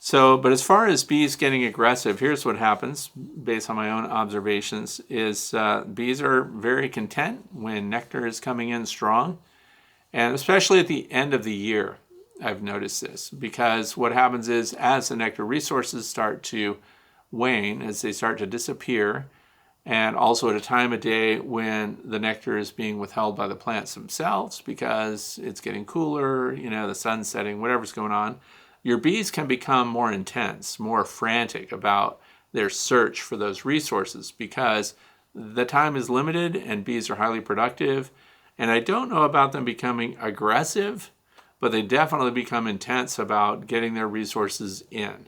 Speaker 1: So, but as far as bees getting aggressive, here's what happens based on my own observations is bees are very content when nectar is coming in strong. And especially at the end of the year, I've noticed this because what happens is as the nectar resources start to wane, as they start to disappear, and also at a time of day when the nectar is being withheld by the plants themselves because it's getting cooler, the sun's setting, whatever's going on, your bees can become more intense, more frantic about their search for those resources because the time is limited and bees are highly productive. And I don't know about them becoming aggressive, but they definitely become intense about getting their resources in.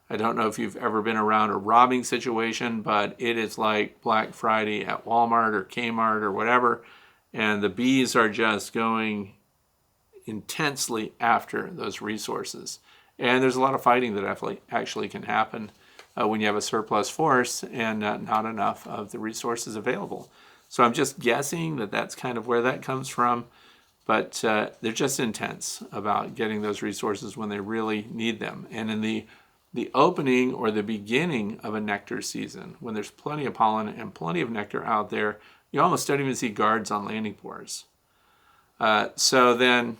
Speaker 1: I don't know if you've ever been around a robbing situation, but it is like Black Friday at Walmart or Kmart or whatever, and the bees are just going intensely after those resources. And there's a lot of fighting that actually can happen when you have a surplus force and not enough of the resources available. So I'm just guessing that that's kind of where that comes from, but they're just intense about getting those resources when they really need them. And in the opening or the beginning of a nectar season, when there's plenty of pollen and plenty of nectar out there, you almost don't even see guards on landing boards. So then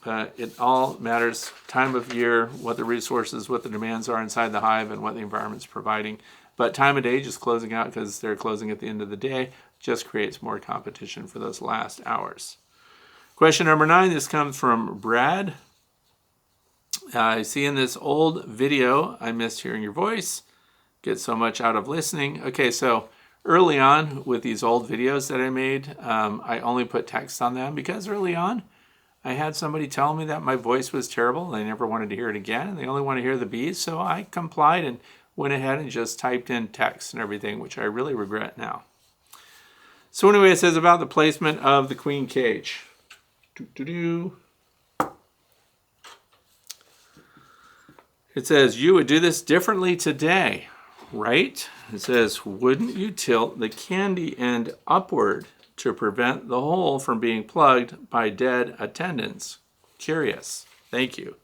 Speaker 1: it all matters, time of year, what the resources, what the demands are inside the hive, and what the environment's providing. But time of day, just closing out because they're closing at the end of the day, just creates more competition for those last hours. Question number 9, this comes from Brad. I see in this old video, I missed hearing your voice. Get so much out of listening. Okay, so early on with these old videos that I made, I only put text on them because early on, I had somebody tell me that my voice was terrible. They never wanted to hear it again, and they only want to hear the bees. So I complied and went ahead and just typed in text and everything, which I really regret now. So anyway, it says about the placement of the queen cage. It says, you would do this differently today, right? It says, wouldn't you tilt the candy end upward to prevent the hole from being plugged by dead attendants? Curious. Thank you.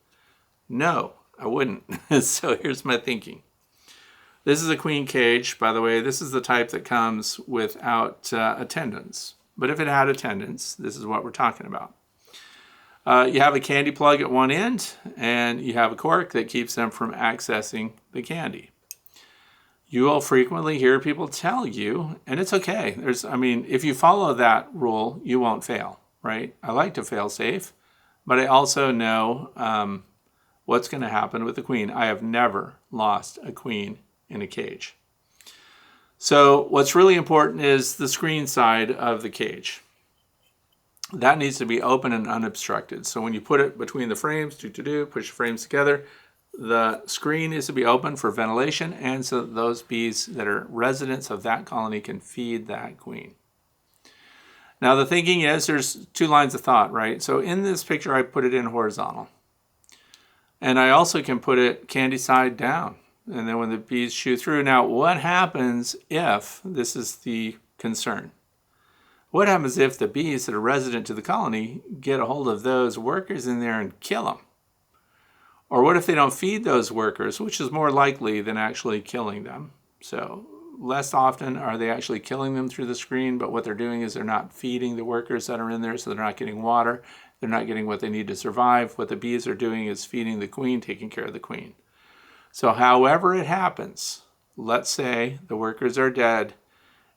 Speaker 1: No, I wouldn't. So here's my thinking. This is a queen cage, by the way. This is the type that comes without attendants. But if it had attendants, this is what we're talking about. You have a candy plug at one end, and you have a cork that keeps them from accessing the candy. You will frequently hear people tell you, and it's okay. If you follow that rule, you won't fail, right? I like to fail safe, but I also know what's going to happen with the queen. I have never lost a queen in a cage. So what's really important is the screen side of the cage. That needs to be open and unobstructed. So when you put it between the frames, push the frames together, the screen is to be open for ventilation, and so that those bees that are residents of that colony can feed that queen. Now the thinking is there's two lines of thought, right? So in this picture I put it in horizontal. And I also can put it candy side down. And then when the bees shoot through, now what happens if, this is the concern, what happens if the bees that are resident to the colony get a hold of those workers in there and kill them? Or what if they don't feed those workers, which is more likely than actually killing them? So less often are they actually killing them through the screen, but what they're doing is they're not feeding the workers that are in there, so they're not getting water, they're not getting what they need to survive. What the bees are doing is feeding the queen, taking care of the queen. So however it happens, let's say the workers are dead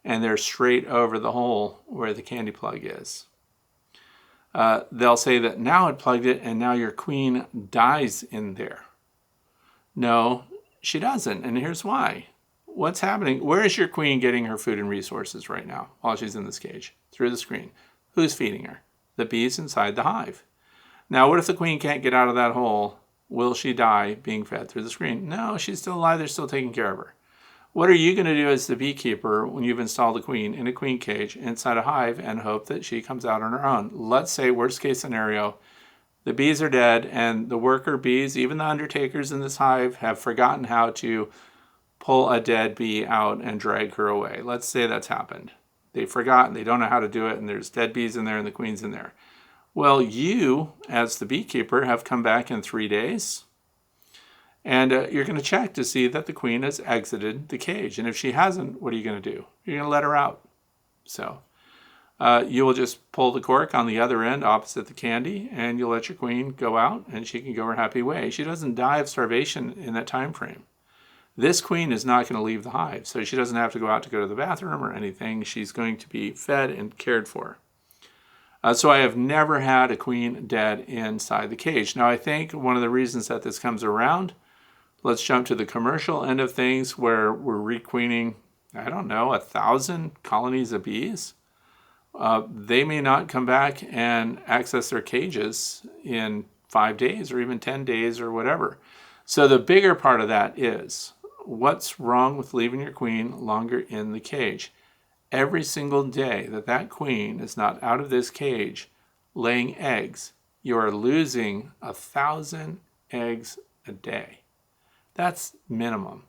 Speaker 1: and they're straight over the hole where the candy plug is. They'll say that now it plugged it and now your queen dies in there. No, she doesn't, and here's why. What's happening? Where is your queen getting her food and resources right now while she's in this cage? Through the screen. Who's feeding her? The bees inside the hive. Now, what if the queen can't get out of that hole? Will she die being fed through the screen? No, she's still alive. They're still taking care of her. What are you going to do as the beekeeper when you've installed a queen in a queen cage inside a hive and hope that she comes out on her own? Let's say, worst case scenario, the bees are dead and the worker bees, even the undertakers in this hive, have forgotten how to pull a dead bee out and drag her away. Let's say that's happened. They've forgotten, they don't know how to do it, and there's dead bees in there and the queen's in there. Well, you, as the beekeeper, have come back in 3 days, and you're going to check to see that the queen has exited the cage. And if she hasn't, what are you going to do? You're going to let her out. So you will just pull the cork on the other end opposite the candy, and you'll let your queen go out, and she can go her happy way. She doesn't die of starvation in that time frame. This queen is not going to leave the hive, so she doesn't have to go out to go to the bathroom or anything. She's going to be fed and cared for. So I have never had a queen dead inside the cage. Now I think one of the reasons that this comes around, let's jump to the commercial end of things where we're requeening, 1,000 colonies of bees. They may not come back and access their cages in 5 days or even 10 days or whatever. So the bigger part of that is, what's wrong with leaving your queen longer in the cage? Every single day that that queen is not out of this cage laying eggs, you are losing 1,000 eggs a day. That's minimum.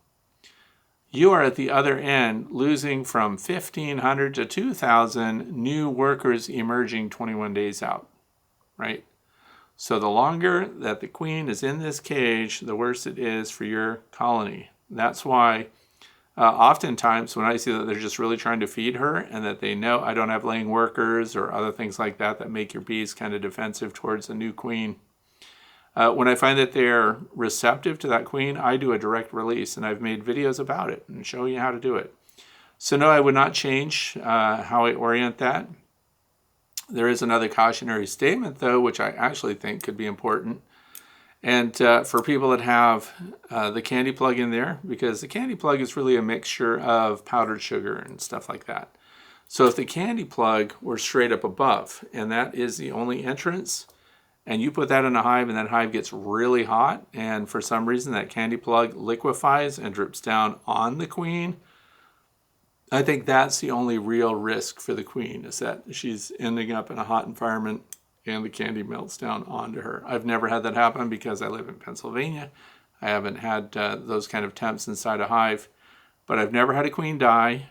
Speaker 1: You are at the other end losing from 1,500 to 2,000 new workers emerging 21 days out, right? So the longer that the queen is in this cage, the worse it is for your colony. That's why oftentimes when I see that they're just really trying to feed her and that they know I don't have laying workers or other things like that that make your bees kind of defensive towards a new queen, when I find that they're receptive to that queen, I do a direct release, and I've made videos about it and show you how to do it. So no, I would not change how I orient that. There is another cautionary statement, though, which I actually think could be important. And for people that have the candy plug in there, because the candy plug is really a mixture of powdered sugar and stuff like that. So if the candy plug were straight up above, and that is the only entrance, and you put that in a hive and that hive gets really hot, and for some reason that candy plug liquefies and drips down on the queen, I think that's the only real risk for the queen, is that she's ending up in a hot environment and the candy melts down onto her. I've never had that happen because I live in Pennsylvania. I haven't had those kind of temps inside a hive. but I've never had a queen die.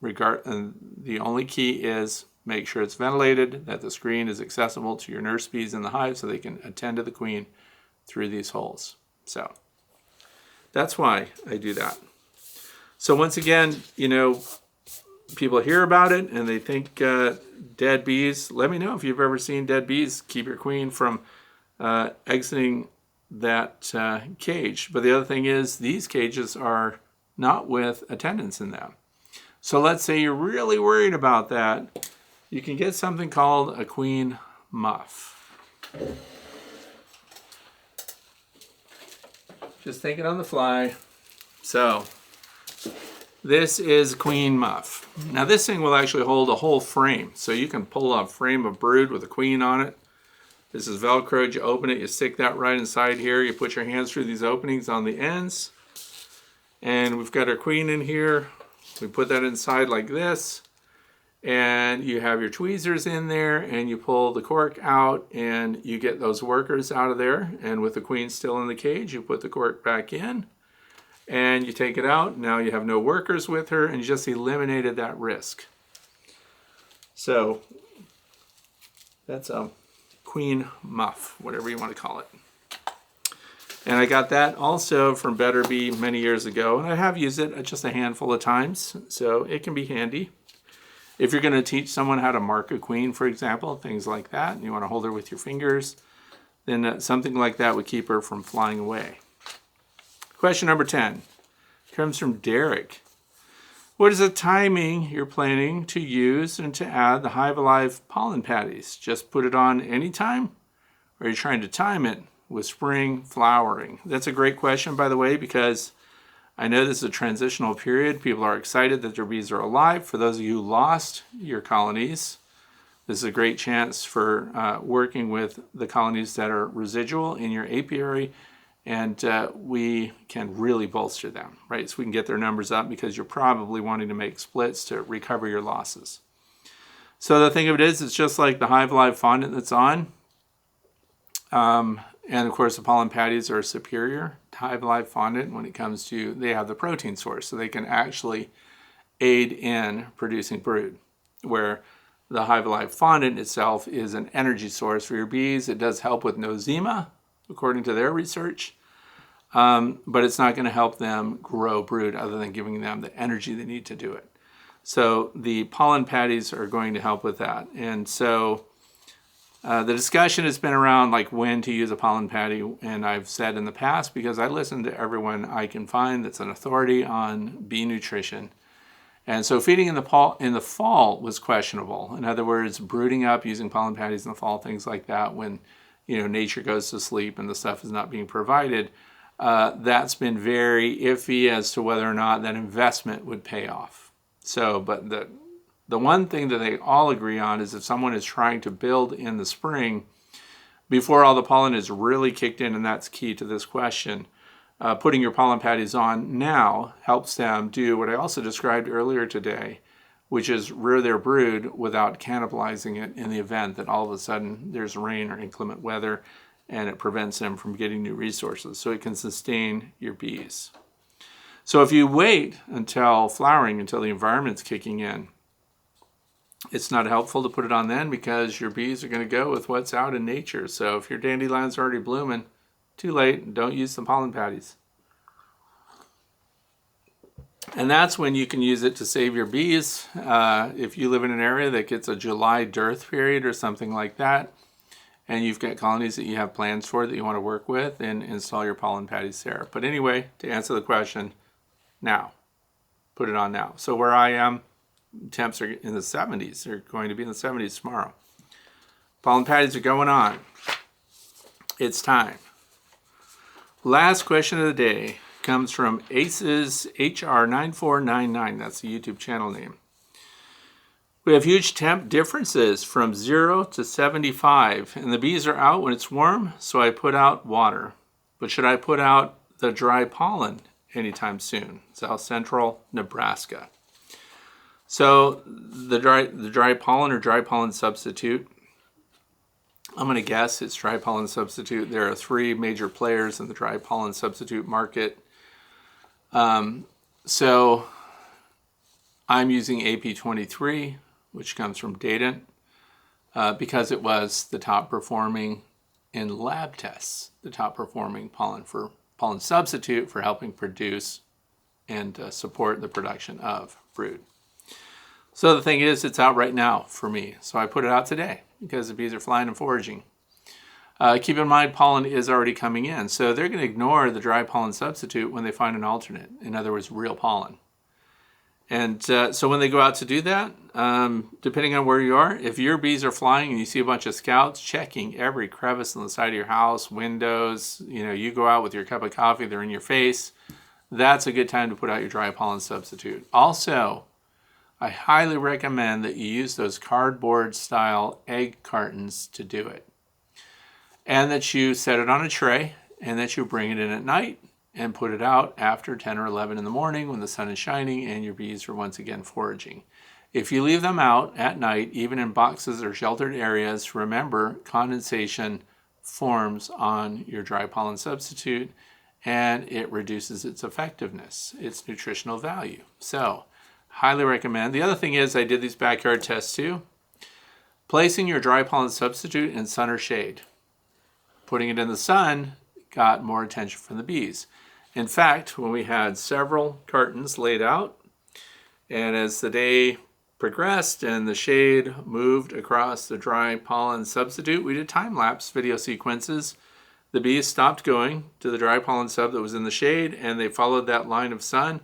Speaker 1: And the only key is make sure it's ventilated, that the screen is accessible to your nurse bees in the hive so they can attend to the queen through these holes. So that's why I do that. So once again, people hear about it and they think dead bees. Let me know if you've ever seen dead bees. Keep your queen from exiting that cage. But the other thing is these cages are not with attendants in them. So let's say you're really worried about that. You can get something called a queen muff. Just thinking on the fly. So this is queen muff. Now this thing will actually hold a whole frame. So you can pull a frame of brood with a queen on it. This is Velcro. You open it, you stick that right inside here. You put your hands through these openings on the ends. And we've got our queen in here. We put that inside like this. And you have your tweezers in there and you pull the cork out and you get those workers out of there. And with the queen still in the cage, you put the cork back in and you take it out. Now you have no workers with her and you just eliminated that risk. So that's a queen muff, whatever you want to call it. And I got that also from Better Bee many years ago. And I have used it just a handful of times, so it can be handy. If you're going to teach someone how to mark a queen, for example, things like that, and you want to hold her with your fingers, then something like that would keep her from flying away. Question number 10 comes from Derek. What is the timing you're planning to use and to add the Hive Alive pollen patties? Just put it on anytime? Or are you trying to time it with spring flowering? That's a great question, by the way, because I know this is a transitional period. People are excited that their bees are alive. For those of you who lost your colonies, this is a great chance for working with the colonies that are residual in your apiary, and we can really bolster them, right? So we can get their numbers up because you're probably wanting to make splits to recover your losses. So the thing of it is, it's just like the Hive Alive fondant that's on. And of course, the pollen patties are superior to Hive Alive fondant when it comes to, they have the protein source, so they can actually aid in producing brood. Where the Hive Alive fondant itself is an energy source for your bees. It does help with nosema, according to their research, but it's not going to help them grow brood other than giving them the energy they need to do it. So the pollen patties are going to help with that. And so the discussion has been around like when to use a pollen patty, and I've said in the past, because I listen to everyone I can find that's an authority on bee nutrition. And so feeding in the fall was questionable. In other words, brooding up using pollen patties in the fall, things like that, when nature goes to sleep and the stuff is not being provided, that's been very iffy as to whether or not that investment would pay off. So, but the one thing that they all agree on is if someone is trying to build in the spring, before all the pollen is really kicked in, and that's key to this question, putting your pollen patties on now helps them do what I also described earlier today, which is rear their brood without cannibalizing it in the event that all of a sudden there's rain or inclement weather and it prevents them from getting new resources. So it can sustain your bees. So if you wait until flowering, until the environment's kicking in, it's not helpful to put it on then because your bees are going to go with what's out in nature. So if your dandelions are already blooming, too late, don't use the pollen patties. And that's when you can use it to save your bees. If you live in an area that gets a July dearth period or something like that, and you've got colonies that you have plans for that you want to work with, then install your pollen patties there. But anyway, to answer the question, now. Put it on now. So where I am, temps are in the 70s. They're going to be in the 70s tomorrow. Pollen patties are going on. It's time. Last question of the day comes from Aces HR9499. That's the YouTube channel name. We have huge temp differences from 0 to 75, and the bees are out when it's warm, so I put out water. But should I put out the dry pollen anytime soon? South Central Nebraska. So the dry pollen or dry pollen substitute, I'm going to guess it's dry pollen substitute. There are 3 major players in the dry pollen substitute market. So I'm using AP23, which comes from Dadant, because it was the top performing in lab tests, the top performing pollen substitute for helping produce and support the production of brood. So the thing is, it's out right now for me. So I put it out today because the bees are flying and foraging. Keep in mind, pollen is already coming in. So they're going to ignore the dry pollen substitute when they find an alternate. In other words, real pollen. And so when they go out to do that, depending on where you are, if your bees are flying and you see a bunch of scouts checking every crevice on the side of your house, windows, you go out with your cup of coffee, they're in your face, that's a good time to put out your dry pollen substitute. Also, I highly recommend that you use those cardboard style egg cartons to do it. And that you set it on a tray and that you bring it in at night and put it out after 10 or 11 in the morning when the sun is shining and your bees are once again foraging. If you leave them out at night, even in boxes or sheltered areas, remember condensation forms on your dry pollen substitute and it reduces its effectiveness, its nutritional value. So, highly recommend. The other thing is, I did these backyard tests too. Placing your dry pollen substitute in sun or shade. Putting it in the sun got more attention from the bees. In fact, when we had several cartons laid out, and as the day progressed and the shade moved across the dry pollen substitute, we did time-lapse video sequences. The bees stopped going to the dry pollen sub that was in the shade, and they followed that line of sun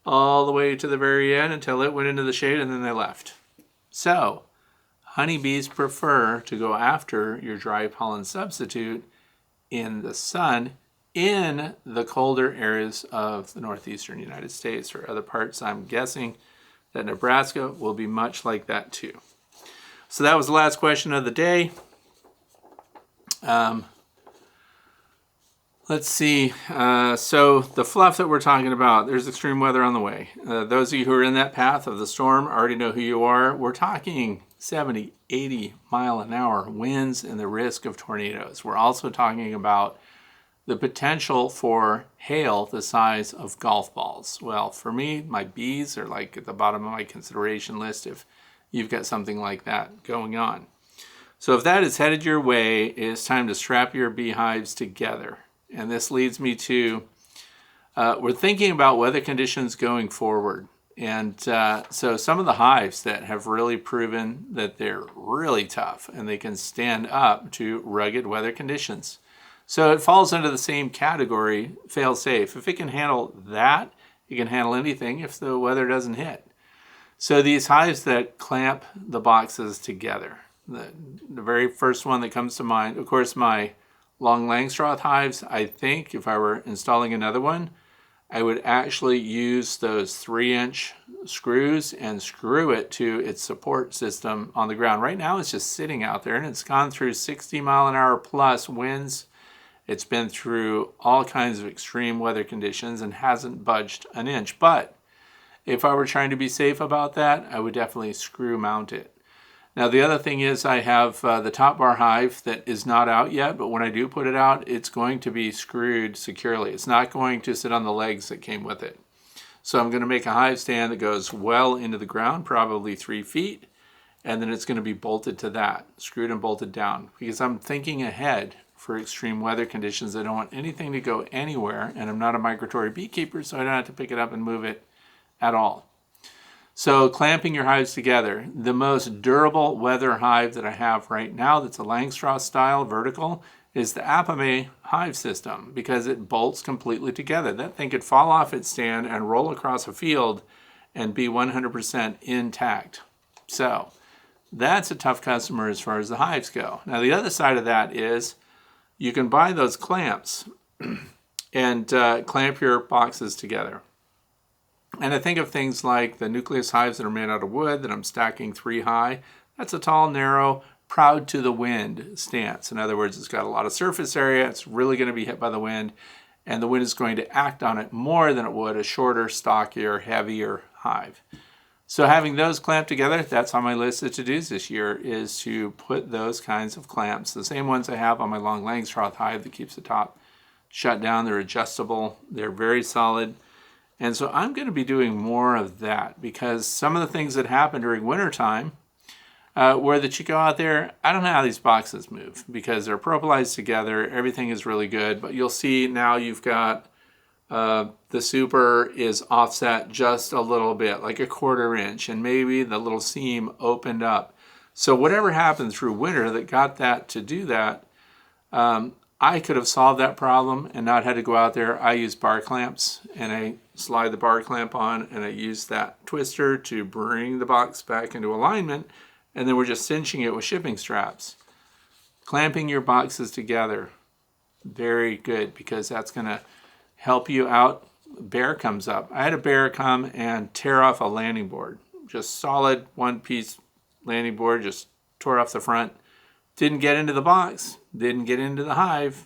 Speaker 1: all the way to the very end until it went into the shade, and then they left. So, honeybees prefer to go after your dry pollen substitute in the sun in the colder areas of the northeastern United States or other parts. I'm guessing that Nebraska will be much like that too. So that was the last question of the day. Let's see. So the fluff that we're talking about, there's extreme weather on the way. Those of you who are in that path of the storm already know who you are. We're talking 70, 80 mile an hour winds and the risk of tornadoes. We're also talking about the potential for hail the size of golf balls. Well, for me, my bees are like at the bottom of my consideration list if you've got something like that going on. So if that is headed your way, it's time to strap your beehives together. And this leads me to, we're thinking about weather conditions going forward. And so some of the hives that have really proven that they're really tough and they can stand up to rugged weather conditions. So it falls under the same category, fail safe. If it can handle that, it can handle anything if the weather doesn't hit. So these hives that clamp the boxes together, the very first one that comes to mind, of course, my long Langstroth hives, I think if I were installing another one, I would actually use those 3-inch screws and screw it to its support system on the ground. Right now it's just sitting out there and it's gone through 60 mile an hour plus winds. It's been through all kinds of extreme weather conditions and hasn't budged an inch. But if I were trying to be safe about that, I would definitely screw mount it. Now the other thing is I have the top bar hive that is not out yet, but when I do put it out, it's going to be screwed securely. It's not going to sit on the legs that came with it. So I'm going to make a hive stand that goes well into the ground, probably 3 feet, and then it's going to be bolted to that, screwed and bolted down, because I'm thinking ahead for extreme weather conditions. I don't want anything to go anywhere, and I'm not a migratory beekeeper, so I don't have to pick it up and move it at all. So clamping your hives together. The most durable weather hive that I have right now that's a Langstroth style vertical is the Apame hive system because it bolts completely together. That thing could fall off its stand and roll across a field and be 100% intact. So that's a tough customer as far as the hives go. Now the other side of that is you can buy those clamps and clamp your boxes together. And I think of things like the nucleus hives that are made out of wood that I'm stacking 3 high. That's a tall, narrow, proud to the wind stance. In other words, it's got a lot of surface area. It's really going to be hit by the wind, and the wind is going to act on it more than it would a shorter, stockier, heavier hive. So having those clamped together, that's on my list of to-dos this year, is to put those kinds of clamps, the same ones I have on my long Langstroth hive that keeps the top shut down. They're adjustable. They're very solid. And so I'm going to be doing more of that because some of the things that happen during wintertime, where that you go out there, I don't know how these boxes move because they're propolized together. Everything is really good, but you'll see now you've got the super is offset just a little bit, like a 1/4 inch, and maybe the little seam opened up. So whatever happened through winter that got that to do that, I could have solved that problem and not had to go out there. I use bar clamps, and I slide the bar clamp on, and I use that twister to bring the box back into alignment, and then we're just cinching it with shipping straps. Clamping your boxes together, very good, because that's going to help you out. Bear comes up. I had a bear come and tear off a landing board, just solid one-piece landing board, just tore off the front. Didn't get into the box, didn't get into the hive.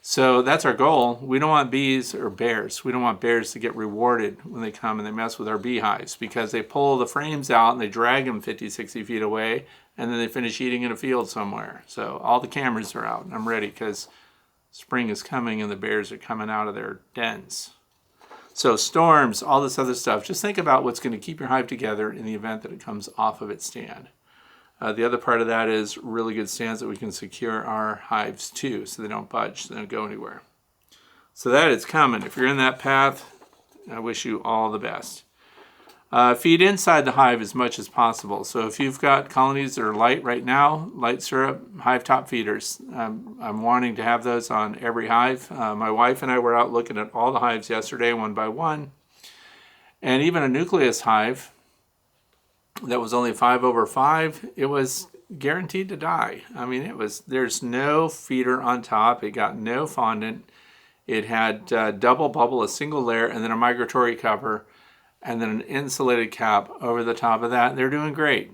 Speaker 1: So that's our goal. We don't want bees or bears. We don't want bears to get rewarded when they come and they mess with our beehives because they pull the frames out and they drag them 50, 60 feet away, and then they finish eating in a field somewhere. So all the cameras are out and I'm ready because spring is coming and the bears are coming out of their dens. So storms, all this other stuff. Just think about what's going to keep your hive together in the event that it comes off of its stand. The other part of that is really good stands that we can secure our hives to so they don't budge, they don't go anywhere. So that is coming. If you're in that path, I wish you all the best. Feed inside the hive as much as possible. So if you've got colonies that are light right now, light syrup, hive top feeders, I'm wanting to have those on every hive. My wife and I were out looking at all the hives yesterday, one by one. And even a nucleus hive that was only 5/5, it was guaranteed to die. I mean, there's no feeder on top. It got no fondant. It had double bubble, a single layer, and then a migratory cover, and then an insulated cap over the top of that. They're doing great.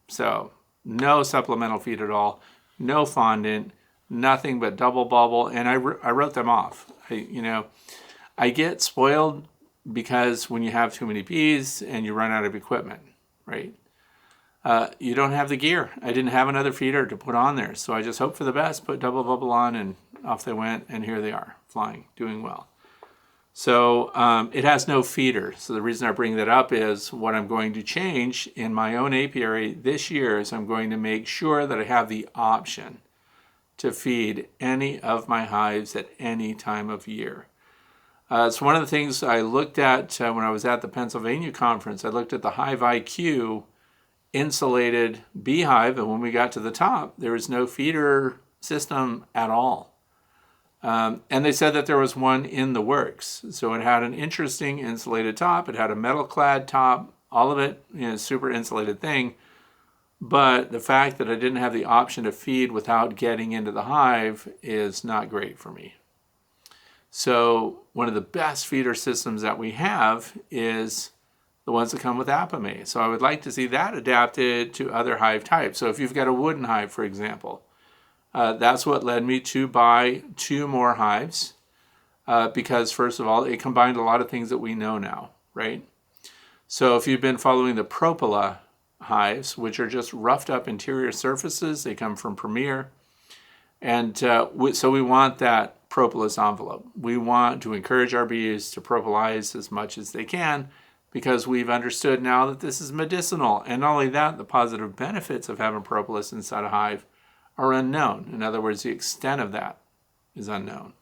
Speaker 1: So no supplemental feed at all, no fondant, nothing but double bubble, and I wrote them off. I get spoiled because when you have too many bees and you run out of equipment, right? You don't have the gear. I didn't have another feeder to put on there, so I just hoped for the best, put double bubble on, and off they went, and here they are, flying, doing well. So it has no feeder. So the reason I bring that up is what I'm going to change in my own apiary this year is I'm going to make sure that I have the option to feed any of my hives at any time of year. It's one of the things I looked at when I was at the Pennsylvania conference. I looked at the Hive IQ insulated beehive, and when we got to the top, there was no feeder system at all. And they said that there was one in the works. So it had an interesting insulated top. It had a metal clad top, all of it, super insulated thing. But the fact that I didn't have the option to feed without getting into the hive is not great for me. So one of the best feeder systems that we have is the ones that come with Apamea. So I would like to see that adapted to other hive types. So if you've got a wooden hive, for example, that's what led me to buy 2 more hives because, first of all, it combined a lot of things that we know now, right? So if you've been following the Propola hives, which are just roughed up interior surfaces, they come from Premier. And so we want that propolis envelope. We want to encourage our bees to propolize as much as they can because we've understood now that this is medicinal. And not only that, the positive benefits of having propolis inside a hive are unknown. In other words, the extent of that is unknown.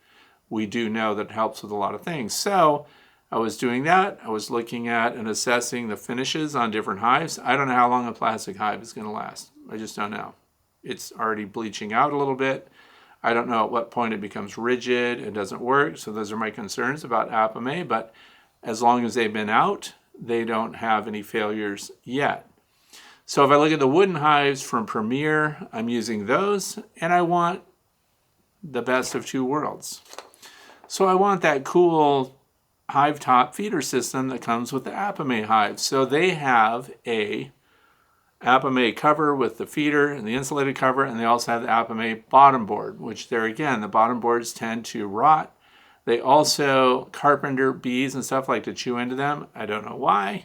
Speaker 1: We do know that it helps with a lot of things. So I was doing that. I was looking at and assessing the finishes on different hives. I don't know how long a plastic hive is going to last. I just don't know. It's already bleaching out a little bit. I don't know at what point it becomes rigid and doesn't work. So those are my concerns about Apamea. But as long as they've been out, they don't have any failures yet. So if I look at the wooden hives from Premier, I'm using those, and I want the best of 2 worlds. So I want that cool hive top feeder system that comes with the Apamea hives. So they have a Apamea cover with the feeder and the insulated cover, and they also have the Apamea bottom board, which there again, the bottom boards tend to rot. They also, carpenter bees and stuff like to chew into them. I don't know why.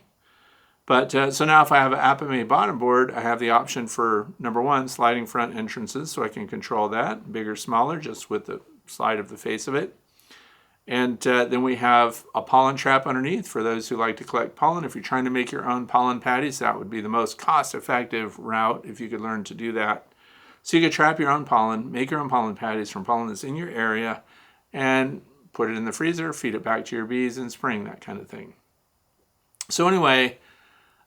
Speaker 1: But so now if I have an Apamea bottom board, I have the option for, number 1, sliding front entrances, so I can control that, bigger, smaller, just with the slide of the face of it. And then we have a pollen trap underneath for those who like to collect pollen. If you're trying to make your own pollen patties, that would be the most cost-effective route if you could learn to do that. So you could trap your own pollen, make your own pollen patties from pollen that's in your area, and put it in the freezer, feed it back to your bees in spring, that kind of thing. So anyway,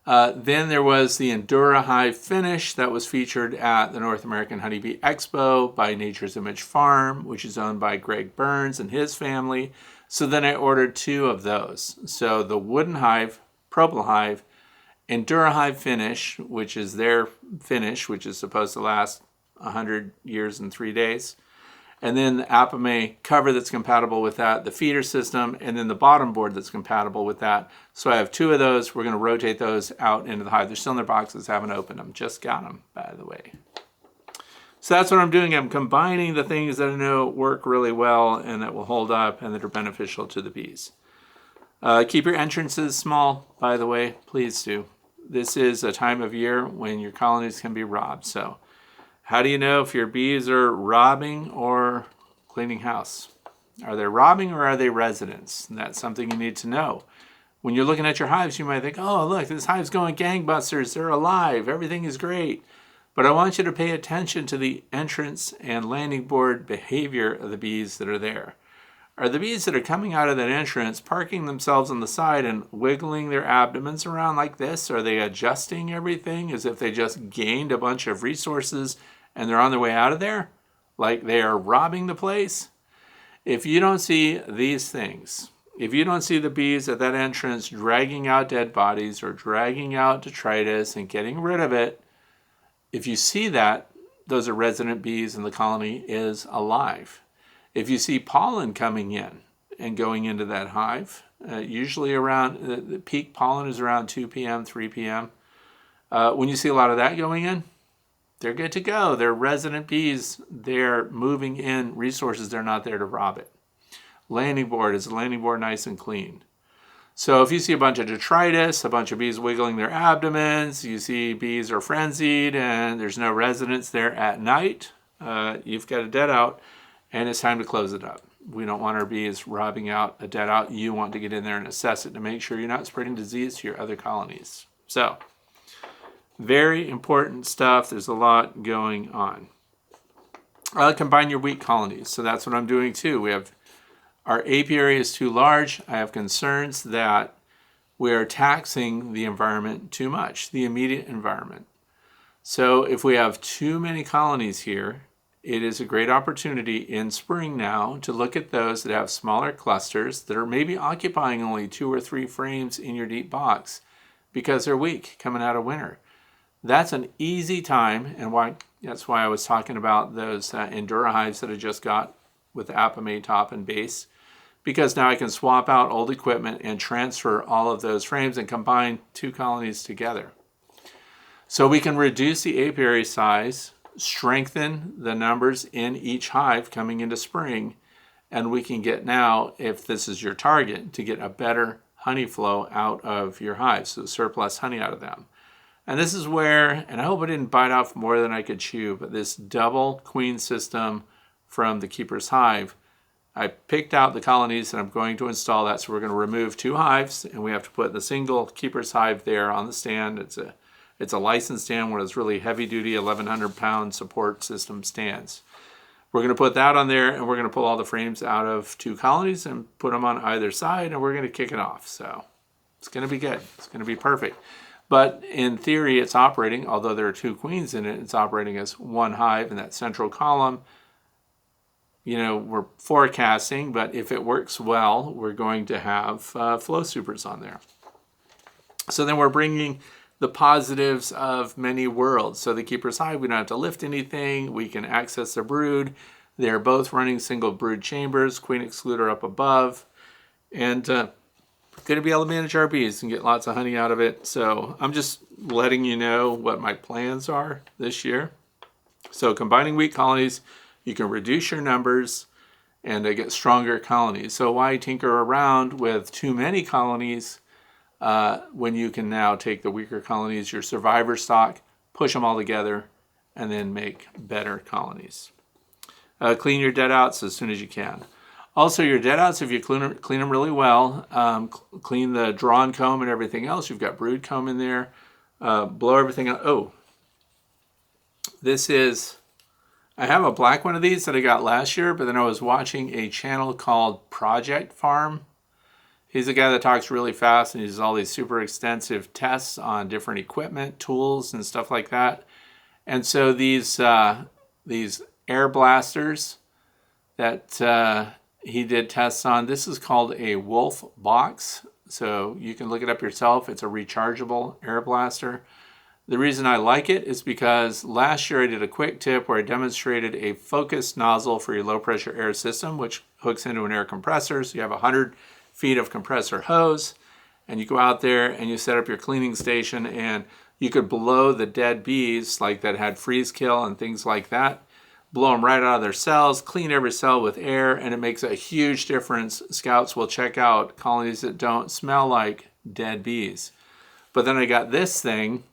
Speaker 1: then there was the Endura Hive finish that was featured at the North American Honeybee Expo by Nature's Image Farm, which is owned by Greg Burns and his family. So then I ordered 2 of those. So the Wooden Hive, Propal Hive, Endura Hive finish, which is their finish, which is supposed to last 100 years and 3 days. And then the Apame cover that's compatible with that, the feeder system, and then the bottom board that's compatible with that. So I have 2 of those. We're going to rotate those out into the hive. They're still in their boxes, haven't opened them. Just got them, by the way. So that's what I'm doing. I'm combining the things that I know work really well and that will hold up and that are beneficial to the bees. Keep your entrances small, by the way. Please do. This is a time of year when your colonies can be robbed. So how do you know if your bees are robbing or cleaning house? Are they robbing or are they residents? And that's something you need to know. When you're looking at your hives, you might think, oh, look, this hive's going gangbusters. They're alive. Everything is great. But I want you to pay attention to the entrance and landing board behavior of the bees that are there. Are the bees that are coming out of that entrance parking themselves on the side and wiggling their abdomens around like this? Are they adjusting everything as if they just gained a bunch of resources and they're on their way out of there? Like they are robbing the place? If you don't see these things, if you don't see the bees at that entrance dragging out dead bodies or dragging out detritus and getting rid of it, if you see that, those are resident bees and the colony is alive. If you see pollen coming in and going into that hive, usually around, the peak pollen is around 2 p.m., 3 p.m. When you see a lot of that going in, they're good to go. They're resident bees. They're moving in resources. They're not there to rob it. Landing board, is the landing board nice and clean? So if you see a bunch of detritus, a bunch of bees wiggling their abdomens, you see bees are frenzied and there's no residents there at night, you've got a dead out and it's time to close it up. We don't want our bees robbing out a dead out. You want to get in there and assess it to make sure you're not spreading disease to your other colonies. So, very important stuff. There's a lot going on. Combine your weak colonies. So that's what I'm doing too. We have our apiary is too large. I have concerns that we are taxing the environment too much, the immediate environment. So if we have too many colonies here, it is a great opportunity in spring now to look at those that have smaller clusters that are maybe occupying only 2 or 3 frames in your deep box because they're weak coming out of winter. That's an easy time, and that's why I was talking about those Endura hives that I just got with the Apame top and base, because now I can swap out old equipment and transfer all of those frames and combine 2 colonies together. So we can reduce the apiary size, strengthen the numbers in each hive coming into spring, and we can get now, if this is your target, to get a better honey flow out of your hives, so surplus honey out of them. And this is where, and I hope I didn't bite off more than I could chew, but this double queen system from the Keeper's Hive, I picked out the colonies that I'm going to install that. So we're going to remove 2 hives and we have to put the single Keeper's Hive there on the stand. It's a licensed stand, one of those really heavy duty 1,100 pound support system stands. We're going to put that on there and we're going to pull all the frames out of 2 colonies and put them on either side and we're going to kick it off. So it's going to be good. It's going to be perfect. But in theory, it's operating, although there are 2 queens in it, it's operating as 1 hive in that central column. You know, we're forecasting, but if it works well, we're going to have flow supers on there. So then we're bringing the positives of many worlds. So the Keeper's Hive, we don't have to lift anything. We can access the brood. They're both running single brood chambers, queen excluder up above. And going to be able to manage our bees and get lots of honey out of it. So I'm just letting you know what my plans are this year. So combining weak colonies, you can reduce your numbers and get stronger colonies. So why tinker around with too many colonies when you can now take the weaker colonies, your survivor stock, push them all together, and then make better colonies. Clean your dead outs as soon as you can. Also, your deadouts, if you clean them really well, clean the drawn comb and everything else. You've got brood comb in there. Blow everything out. Oh, this is, I have a black one of these that I got last year, but then I was watching a channel called Project Farm. He's a guy that talks really fast and he does all these super extensive tests on different equipment, tools, and stuff like that. And so these air blasters that he did tests on, this is called a Wolf Box. So you can look it up yourself. It's a rechargeable air blaster. The reason I like it is because last year I did a quick tip where I demonstrated a focused nozzle for your low pressure air system, which hooks into an air compressor. So you have 100 feet of compressor hose, and you go out there and you set up your cleaning station, and you could blow the dead bees like that had freeze kill and things like that, blow them right out of their cells, clean every cell with air, and it makes a huge difference. Scouts will check out colonies that don't smell like dead bees. But then I got this thing,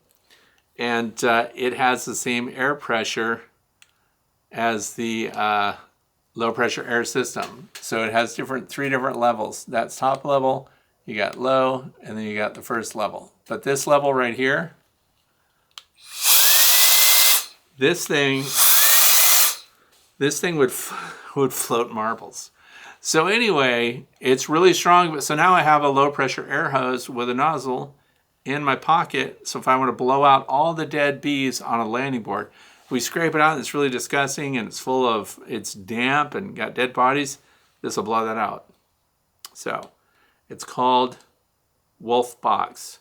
Speaker 1: and it has the same air pressure as the low pressure air system. So it has three different levels. That's top level, you got low, and then you got the first level. But this level right here, this thing would float marbles. So anyway, it's really strong. So now I have a low pressure air hose with a nozzle in my pocket. So if I want to blow out all the dead bees on a landing board, we scrape it out and it's really disgusting and it's damp and got dead bodies, this will blow that out. So it's called Wolf Box.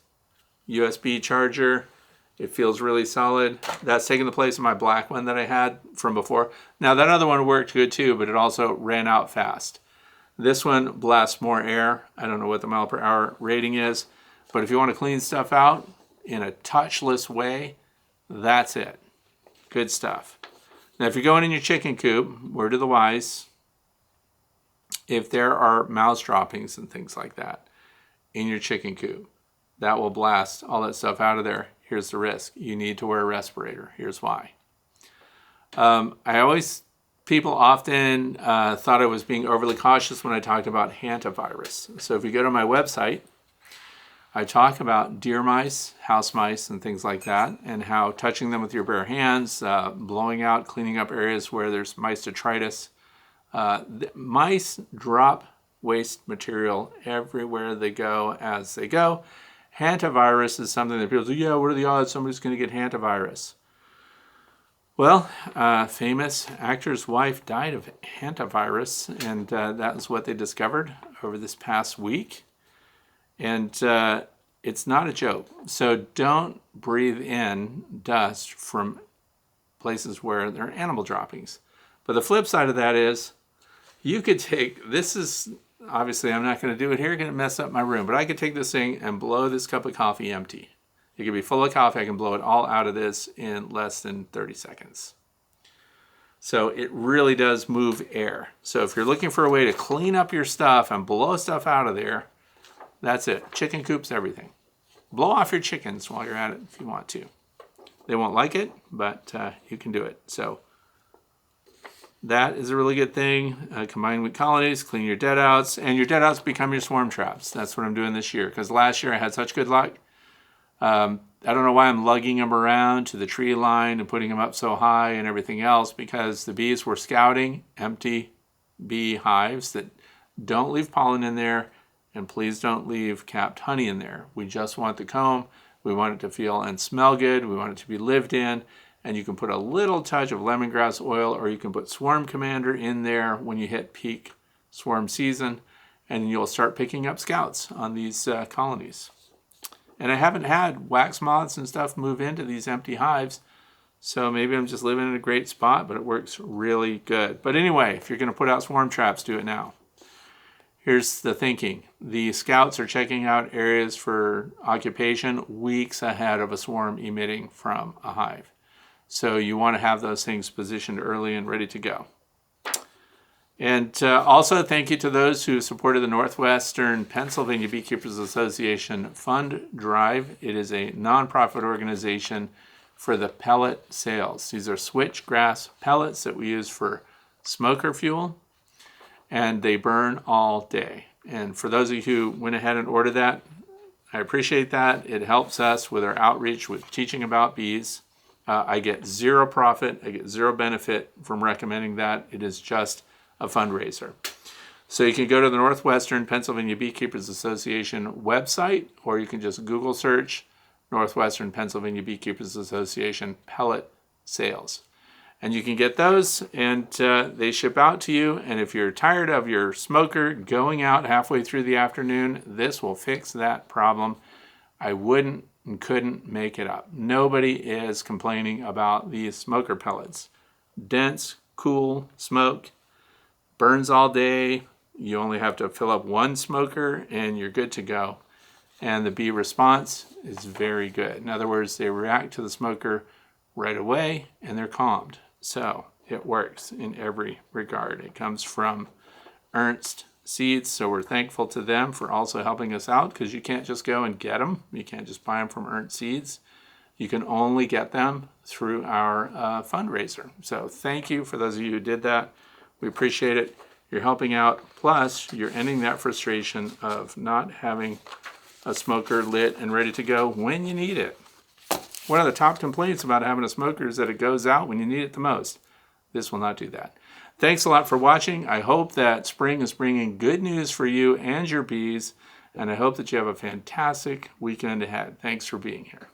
Speaker 1: USB charger. It feels really solid. That's taking the place of my black one that I had from before. Now that other one worked good too, but it also ran out fast. This one blasts more air. I don't know what the mile per hour rating is, but if you want to clean stuff out in a touchless way, that's it. Good stuff. Now, if you're going in your chicken coop, word of the wise, if there are mouse droppings and things like that in your chicken coop, that will blast all that stuff out of there. Here's the risk. You need to wear a respirator. Here's why. People often thought I was being overly cautious when I talked about hantavirus. So if you go to my website, I talk about deer mice, house mice, and things like that, and how touching them with your bare hands, blowing out, cleaning up areas where there's mice detritus. Mice drop waste material everywhere they go as they go. Hantavirus is something that people say, yeah, what are the odds somebody's going to get hantavirus? Well, famous actor's wife died of hantavirus, and that was what they discovered over this past week. And it's not a joke. So don't breathe in dust from places where there are animal droppings. But the flip side of that is you could take, this is, obviously I'm not going to do it here, going to mess up my room, but I could take this thing and blow this cup of coffee empty. It could be full of coffee. I can blow it all out of this in less than 30 seconds. So it really does move air. So if you're looking for a way to clean up your stuff and blow stuff out of there, that's it. Chicken coops, everything. Blow off your chickens while you're at it if you want to. They won't like it, but you can do it. So that is a really good thing. Combined with colonies, clean your deadouts, and your deadouts become your swarm traps. That's what I'm doing this year, because last year I had such good luck. I don't know why I'm lugging them around to the tree line and putting them up so high and everything else, because the bees were scouting empty bee hives that don't leave pollen in there. And please don't leave capped honey in there. We just want the comb. We want it to feel and smell good. We want it to be lived in. And you can put a little touch of lemongrass oil, or you can put Swarm Commander in there when you hit peak swarm season, and you'll start picking up scouts on these colonies. And I haven't had wax moths and stuff move into these empty hives, so maybe I'm just living in a great spot, but it works really good. But anyway, if you're going to put out swarm traps, do it now. Here's the thinking. The scouts are checking out areas for occupation weeks ahead of a swarm emitting from a hive. So you want to have those things positioned early and ready to go. And also thank you to those who supported the Northwestern Pennsylvania Beekeepers Association Fund Drive. It is a nonprofit organization for the pellet sales. These are switchgrass pellets that we use for smoker fuel. and they burn all day. And for those of you who went ahead and ordered that, I appreciate that. It helps us with our outreach with teaching about bees. I get zero profit. I get zero benefit from recommending that. It is just a fundraiser. So you can go to the Northwestern Pennsylvania Beekeepers Association website, or you can just Google search Northwestern Pennsylvania Beekeepers Association pellet sales. And you can get those, and they ship out to you. And if you're tired of your smoker going out halfway through the afternoon, this will fix that problem. I wouldn't and couldn't make it up. Nobody is complaining about these smoker pellets. Dense, cool smoke, burns all day. You only have to fill up one smoker and you're good to go. And the bee response is very good. In other words, they react to the smoker right away and they're calmed. So it works in every regard. It comes from Ernst Seeds, so we're thankful to them for also helping us out, because you can't just go and get them. You can't just buy them from Ernst Seeds. You can only get them through our fundraiser. So thank you for those of you who did that. We appreciate it. You're helping out. Plus, you're ending that frustration of not having a smoker lit and ready to go when you need it. One of the top complaints about having a smoker is that it goes out when you need it the most. This will not do that. Thanks a lot for watching. I hope that spring is bringing good news for you and your bees, and I hope that you have a fantastic weekend ahead. Thanks for being here.